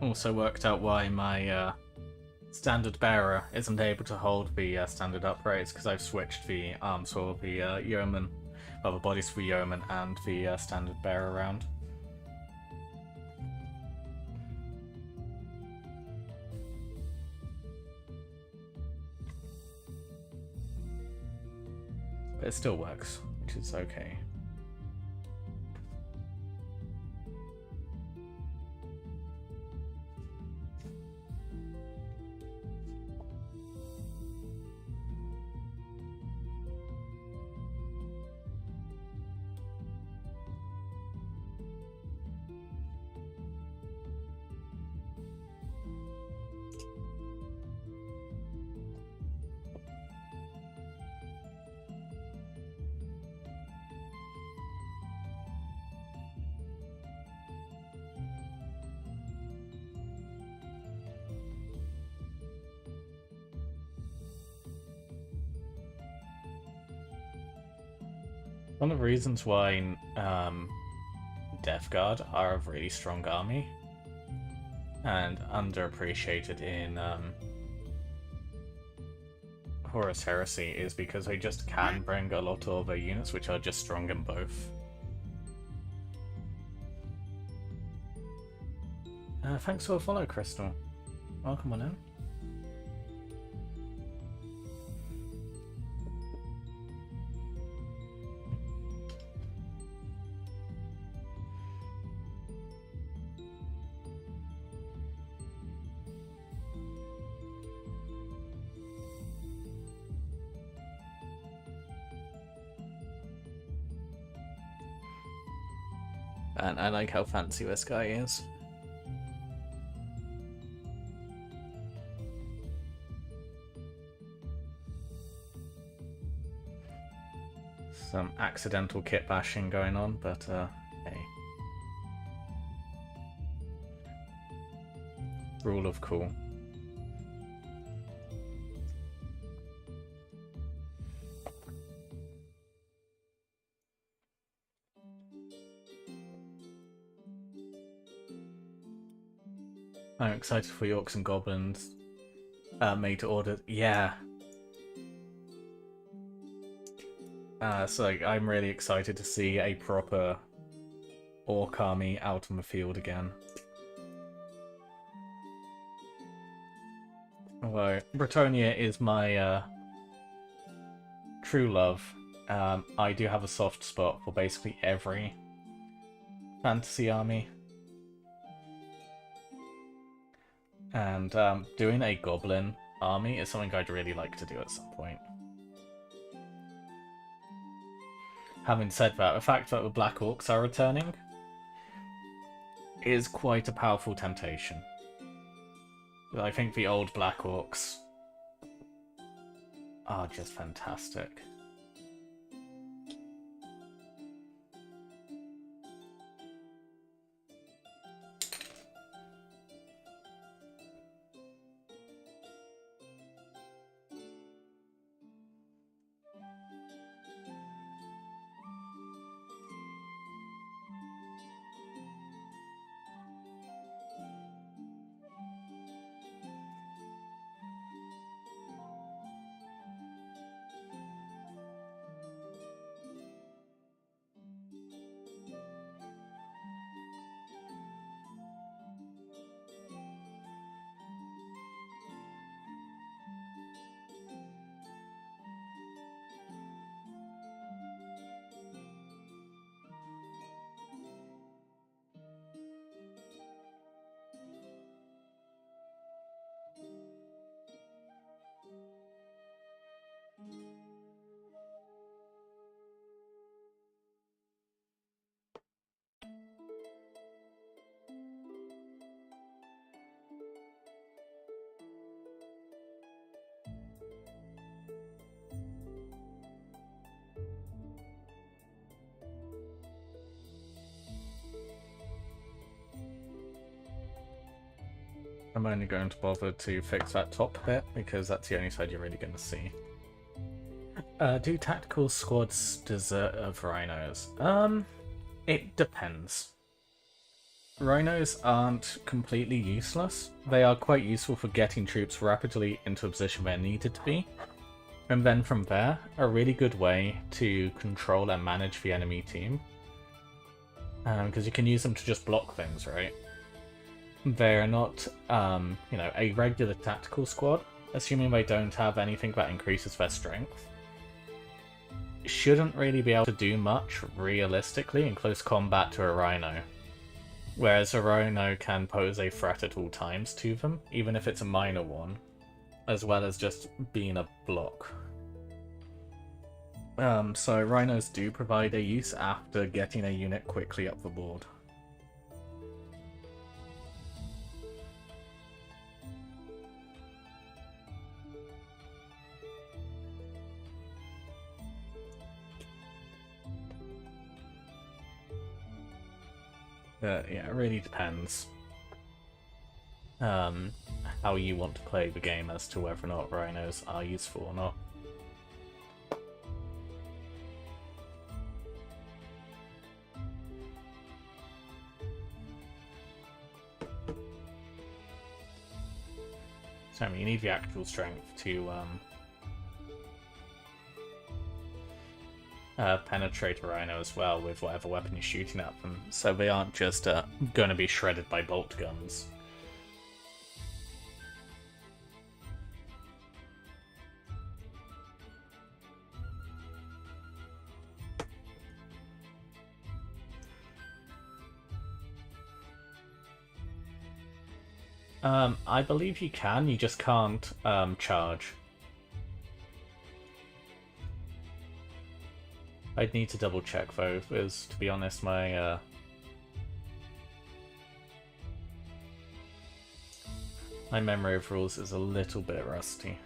Also worked out why my standard bearer isn't able to hold the standard upraise, because I've switched the arms for the yeoman, well, the bodies for the yeoman and the standard bearer around. But it still works, which is okay. One of the reasons why Death Guard are a really strong army and underappreciated in Horus Heresy is because they just can bring a lot of their units which are just strong in both. Thanks for the follow, Crystal. Welcome on in. And I like how fancy this guy is. Some accidental kit bashing going on, but hey. Rule of cool. I'm excited for Orcs and Goblins made to order. Yeah. So I'm really excited to see a proper Orc army out on the field again. Although Bretonnia is my true love, I do have a soft spot for basically every fantasy army. And doing a Goblin army is something I'd really like to do at some point. Having said that, the fact that the Black Orcs are returning is quite a powerful temptation. I think the old Black Orcs are just fantastic. I'm only going to bother to fix that top bit, because that's the only side you're really going to see. Do tactical squads deserve rhinos? It depends. Rhinos aren't completely useless. They are quite useful for getting troops rapidly into a position where needed to be. And then from there, a really good way to control and manage the enemy team. Because you can use them to just block things, right? They're not, a regular tactical squad, assuming they don't have anything that increases their strength. Shouldn't really be able to do much, realistically, in close combat to a Rhino. Whereas a Rhino can pose a threat at all times to them, even if it's a minor one, as well as just being a block. So Rhinos do provide a use after getting a unit quickly up the board. Yeah, it really depends how you want to play the game as to whether or not Rhinos are useful or not. So I mean, you need the actual strength to penetrate a Rhino as well with whatever weapon you're shooting at them, so they aren't just going to be shredded by bolt guns. I believe you can, you just can't charge. I'd need to double check though, because to be honest, my memory of rules is a little bit rusty.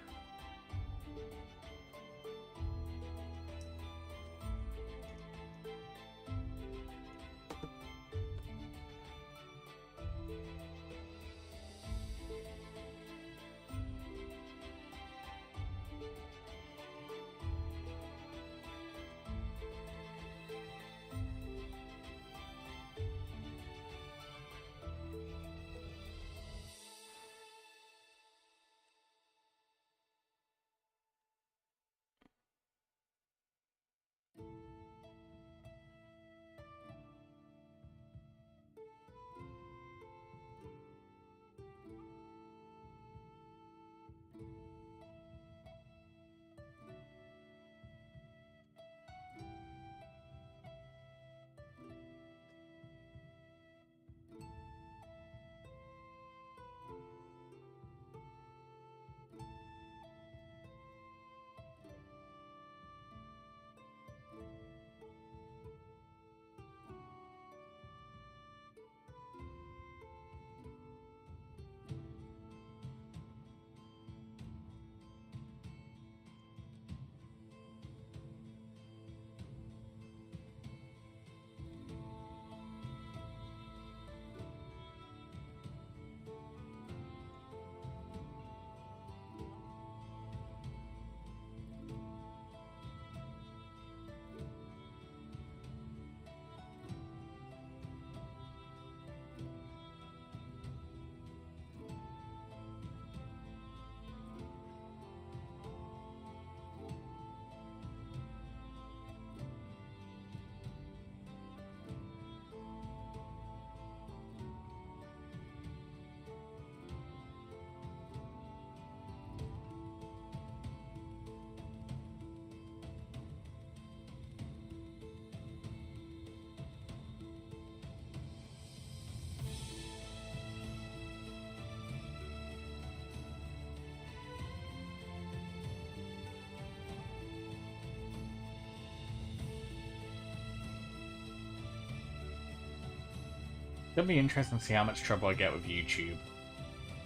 It'll be interesting to see how much trouble I get with YouTube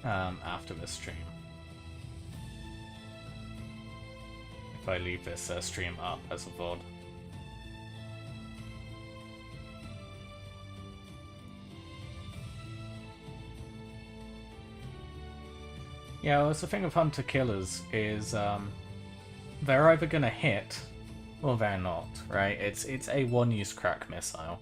after this stream. If I leave this stream up as a VOD. Yeah, well, it's the thing with hunter killers is they're either gonna hit or they're not, right? It's a one-use crack missile.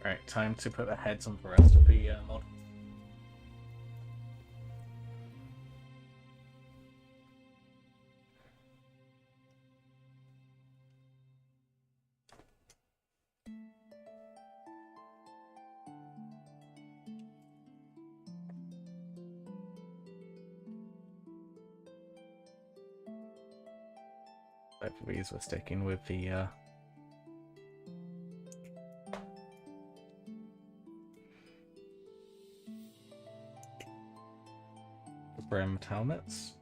Right, time to put the heads on the rest of the model. Both of these we're sticking with the brimmed helmets.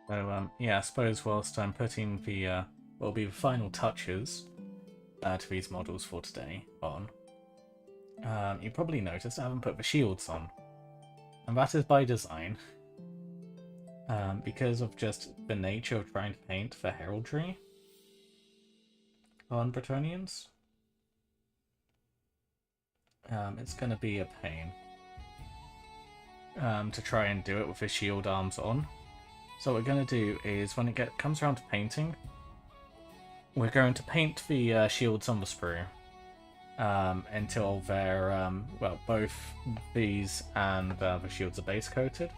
So yeah, I suppose whilst I'm putting the what will be the final touches to these models for today on, you probably noticed I haven't put the shields on, and that is by design, because of just the nature of trying to paint the heraldry on Bretonnians. It's going to be a pain to try and do it with the shield arms on. So what we're going to do is, when it comes around to painting, we're going to paint the shields on the sprue until they're, well, both these and the shields are base coated.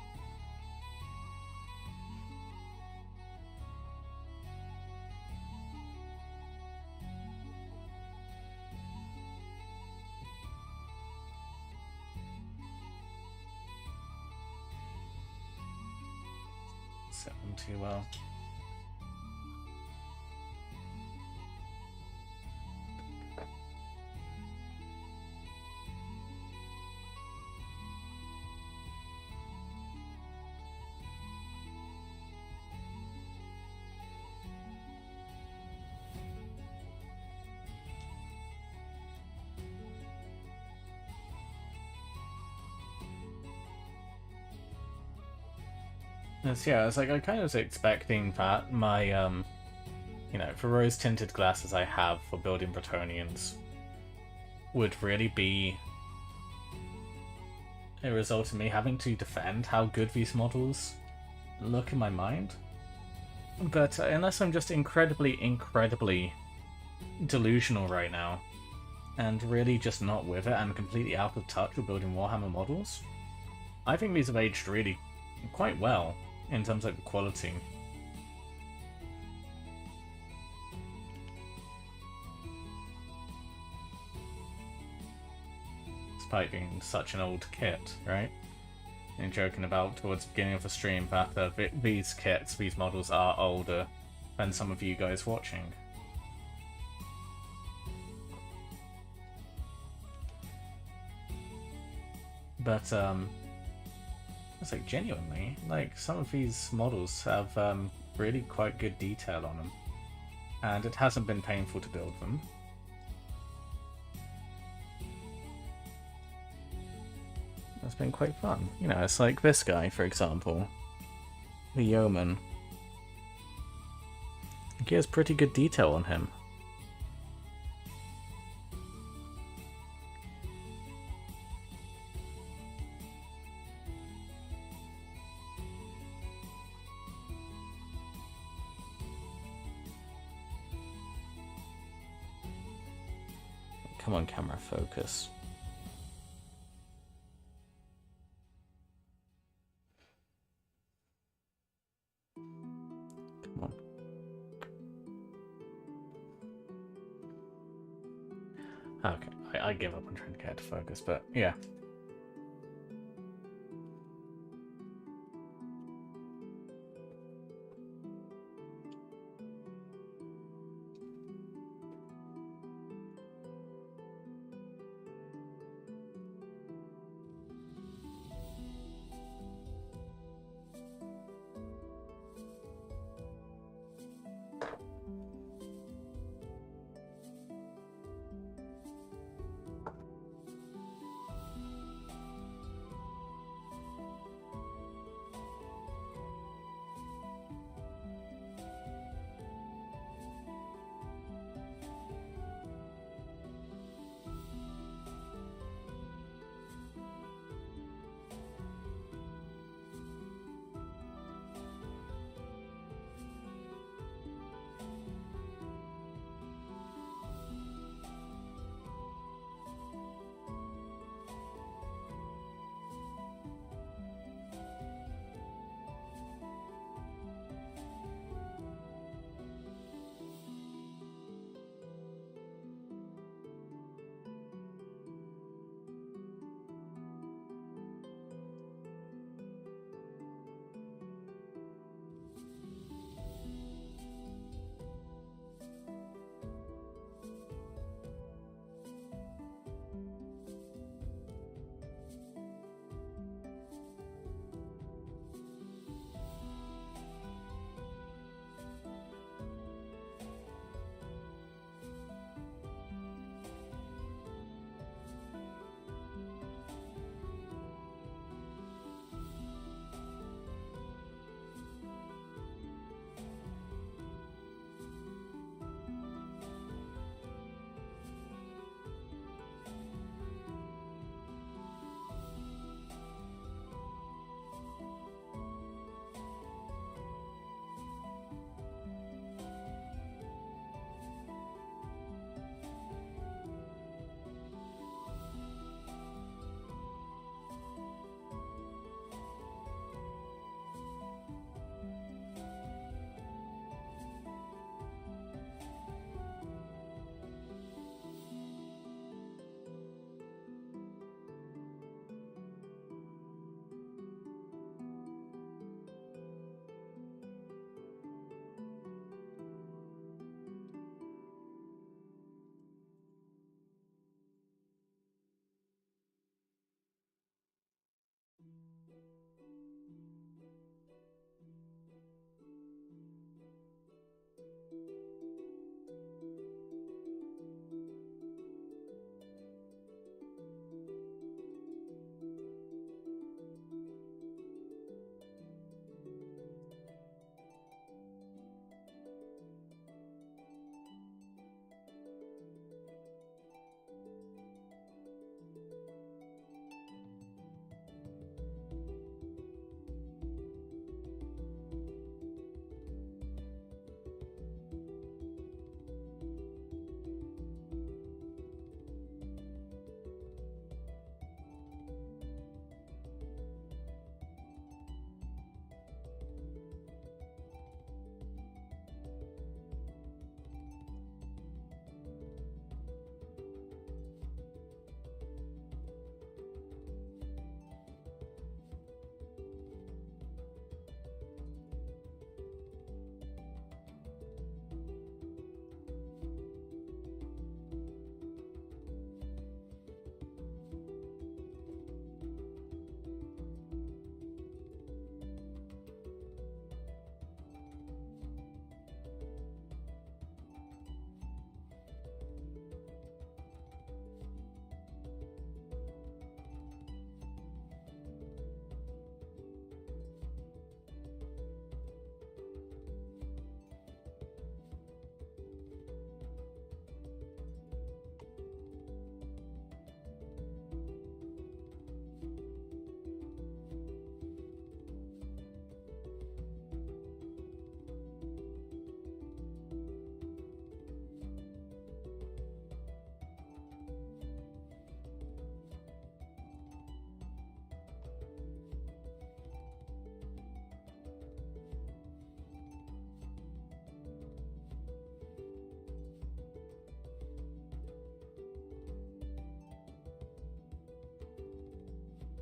Set them too well. So yeah, I was like, I kind of was expecting that my you know, for rose-tinted glasses I have for building Bretonnians would really be a result of me having to defend how good these models look in my mind. But unless I'm just incredibly, incredibly delusional right now, and really just not with it and completely out of touch with building Warhammer models, I think these have aged really quite well in terms of quality. Despite being such an old kit, right? And joking about towards the beginning of the stream that these kits, these models are older than some of you guys watching. But, it's like, genuinely, like, some of these models have really quite good detail on them. And it hasn't been painful to build them. It's been quite fun. You know, it's like this guy, for example. The Yeoman. He has pretty good detail on him. Come on, camera, focus. Come on. Okay, I give up on trying to get it to focus, but yeah.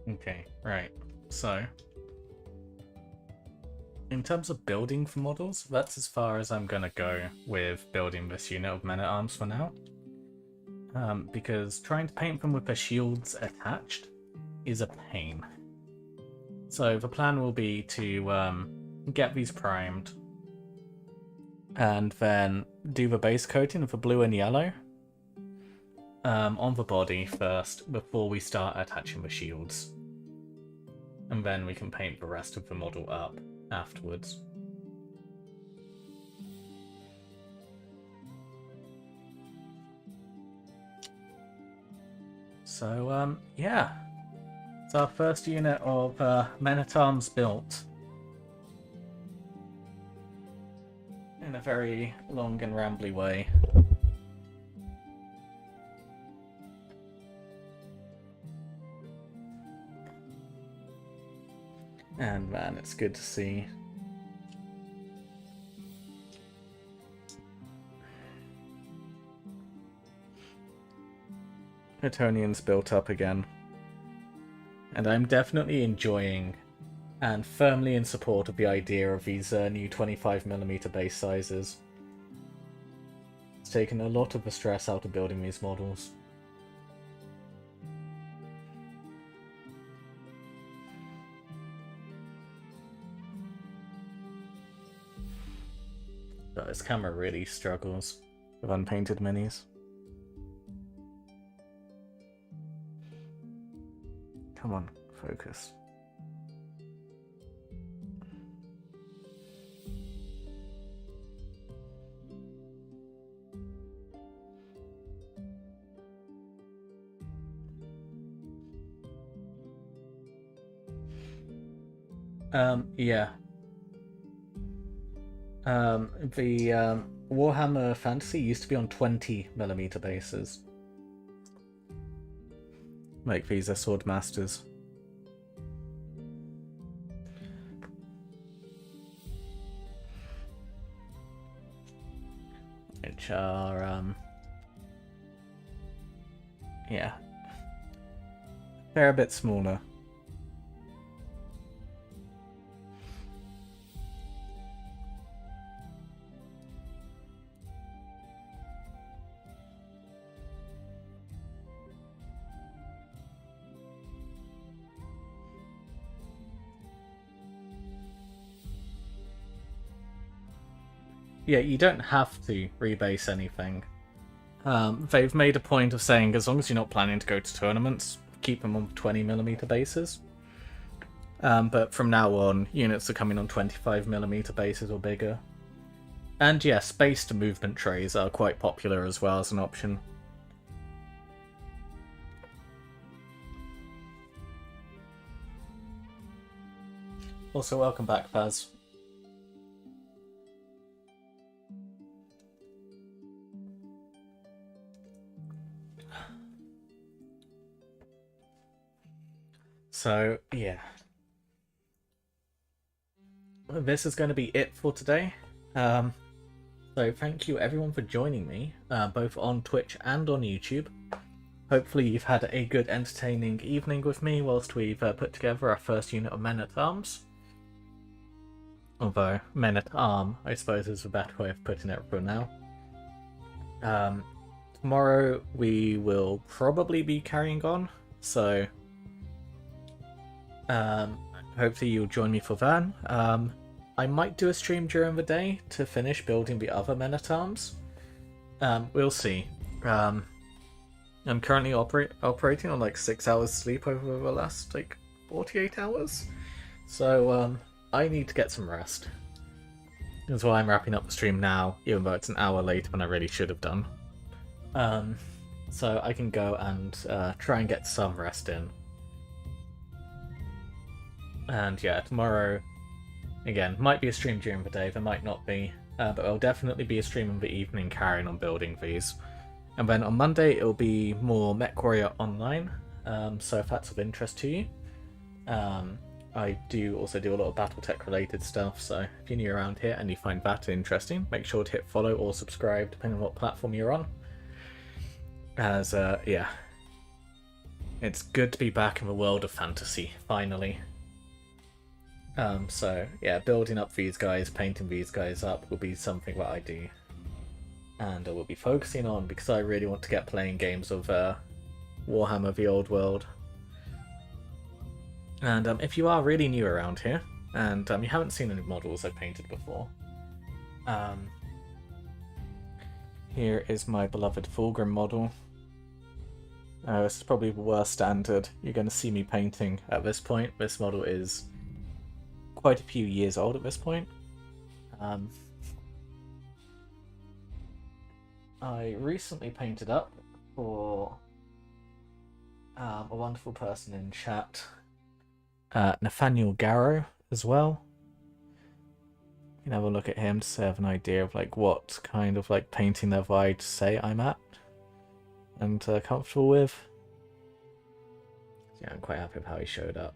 Okay, right. So, in terms of building for models, that's as far as I'm gonna go with building this unit of men-at-arms for now. Because trying to paint them with their shields attached is a pain. So the plan will be to get these primed, and then do the base coating of the blue and yellow on the body first before we start attaching the shields. And then we can paint the rest of the model up afterwards. So, yeah. It's our first unit of men-at-arms built. In a very long and rambly way. And man, it's good to see. Bretonnian's built up again. And I'm definitely enjoying and firmly in support of the idea of these new 25mm base sizes. It's taken a lot of the stress out of building these models. But this camera really struggles with unpainted minis. Come on, focus. Yeah. The Warhammer Fantasy used to be on 20mm bases. Like these are Sword Masters. Which are, yeah. They're a bit smaller. Yeah, you don't have to rebase anything. They've made a point of saying as long as you're not planning to go to tournaments, keep them on 20mm bases. But from now on, units are coming on 25mm bases or bigger. And yes, spaced movement trays are quite popular as well as an option. Also, welcome back, Faz. So, yeah. This is going to be it for today. So thank you everyone for joining me, both on Twitch and on YouTube. Hopefully you've had a good entertaining evening with me whilst we've put together our first unit of men-at-arms. Although, men-at-arm, I suppose, is a better way of putting it for now. Tomorrow we will probably be carrying on, so hopefully you'll join me for that. I might do a stream during the day to finish building the other men-at-arms. We'll see. I'm currently operating on like 6 hours sleep over the last like 48 hours. So I need to get some rest. That's why I'm wrapping up the stream now, even though it's an hour later than I really should have done. So I can go and try and get some rest in. And yeah, tomorrow, again, might be a stream during the day, there might not be, but it'll definitely be a stream in the evening carrying on building these. And then on Monday it'll be more MechWarrior Online, so if that's of interest to you. I do also do a lot of Battletech related stuff, so if you're new around here and you find that interesting, make sure to hit follow or subscribe depending on what platform you're on. As, yeah, It's good to be back in the world of fantasy, finally. So yeah, building up these guys, painting these guys up will be something that I do. And I will be focusing on because I really want to get playing games of Warhammer the Old World. And if you are really new around here, and you haven't seen any models I've painted before, here is my beloved Fulgrim model. This is probably the worst standard you're going to see me painting at this point. This model is quite a few years old at this point. I recently painted up for a wonderful person in chat, Nathaniel Garrow, as well. You can have a look at him to have an idea of like what kind of like painting level I'd say I'm at and comfortable with. So, yeah, I'm quite happy with how he showed up.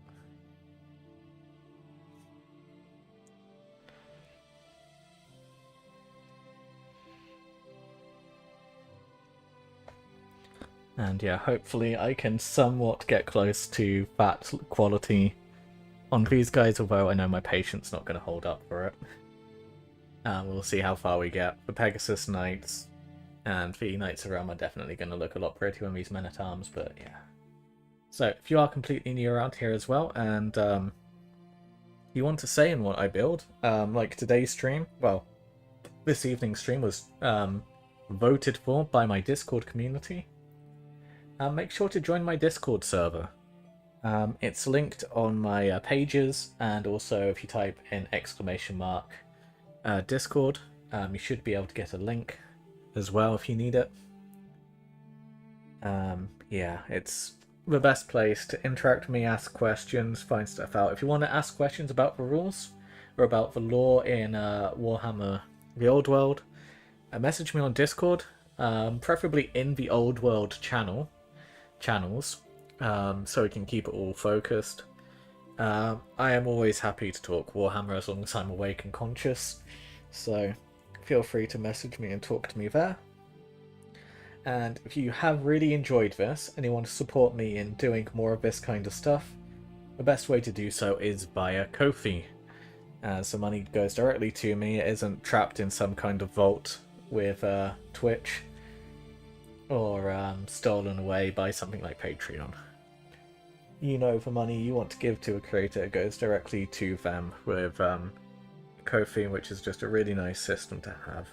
And yeah, hopefully I can somewhat get close to that quality on these guys, although I know my patience not going to hold up for it. We'll see how far we get. The Pegasus Knights and the Knights of Realm are definitely going to look a lot prettier than these men-at-arms, but yeah. So, if you are completely new around here as well, and you want to say in what I build, like today's stream, well, this evening's stream was voted for by my Discord community. Make sure to join my Discord server. It's linked on my pages, and also if you type in ! Discord, you should be able to get a link as well if you need it. Yeah, it's the best place to interact with me, ask questions, find stuff out. If you want to ask questions about the rules or about the lore in Warhammer the Old World, message me on Discord, preferably in the Old World channels, so we can keep it all focused. I am always happy to talk Warhammer as long as I'm awake and conscious, so feel free to message me and talk to me there. And if you have really enjoyed this and you want to support me in doing more of this kind of stuff, the best way to do so is via Ko-fi. As the money goes directly to me, it isn't trapped in some kind of vault with Twitch or stolen away by something like Patreon. You know, the money you want to give to a creator goes directly to them with Ko-fi, which is just a really nice system to have.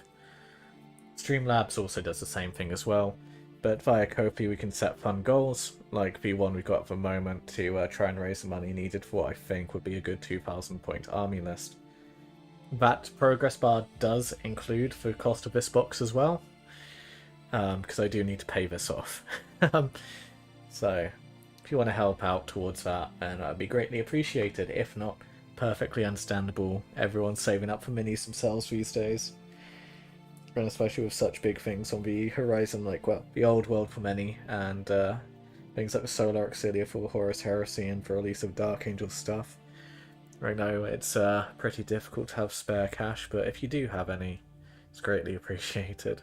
Streamlabs also does the same thing as well, but via Ko-fi we can set fun goals, like the one we've got at the moment to try and raise the money needed for what I think would be a good 2,000 point army list. That progress bar does include the cost of this box as well, because I do need to pay this off. So if you want to help out towards that, then that'd be greatly appreciated. If not, perfectly understandable. Everyone's saving up for minis themselves these days. And especially with such big things on the horizon, like, well, the Old World for many, and things like the Solar Auxilia for the Horus Heresy and the release of Dark Angel stuff. I know it's pretty difficult to have spare cash, but if you do have any, it's greatly appreciated.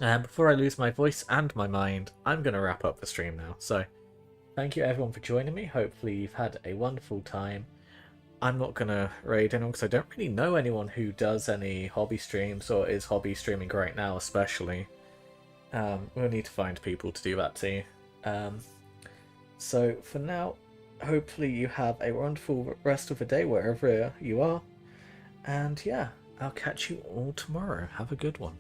And before I lose my voice and my mind, I'm going to wrap up the stream now. So, thank you everyone for joining me. Hopefully you've had a wonderful time. I'm not going to raid anyone because I don't really know anyone who does any hobby streams or is hobby streaming right now especially. We'll need to find people to do that too. So for now, hopefully you have a wonderful rest of the day wherever you are. And yeah, I'll catch you all tomorrow. Have a good one.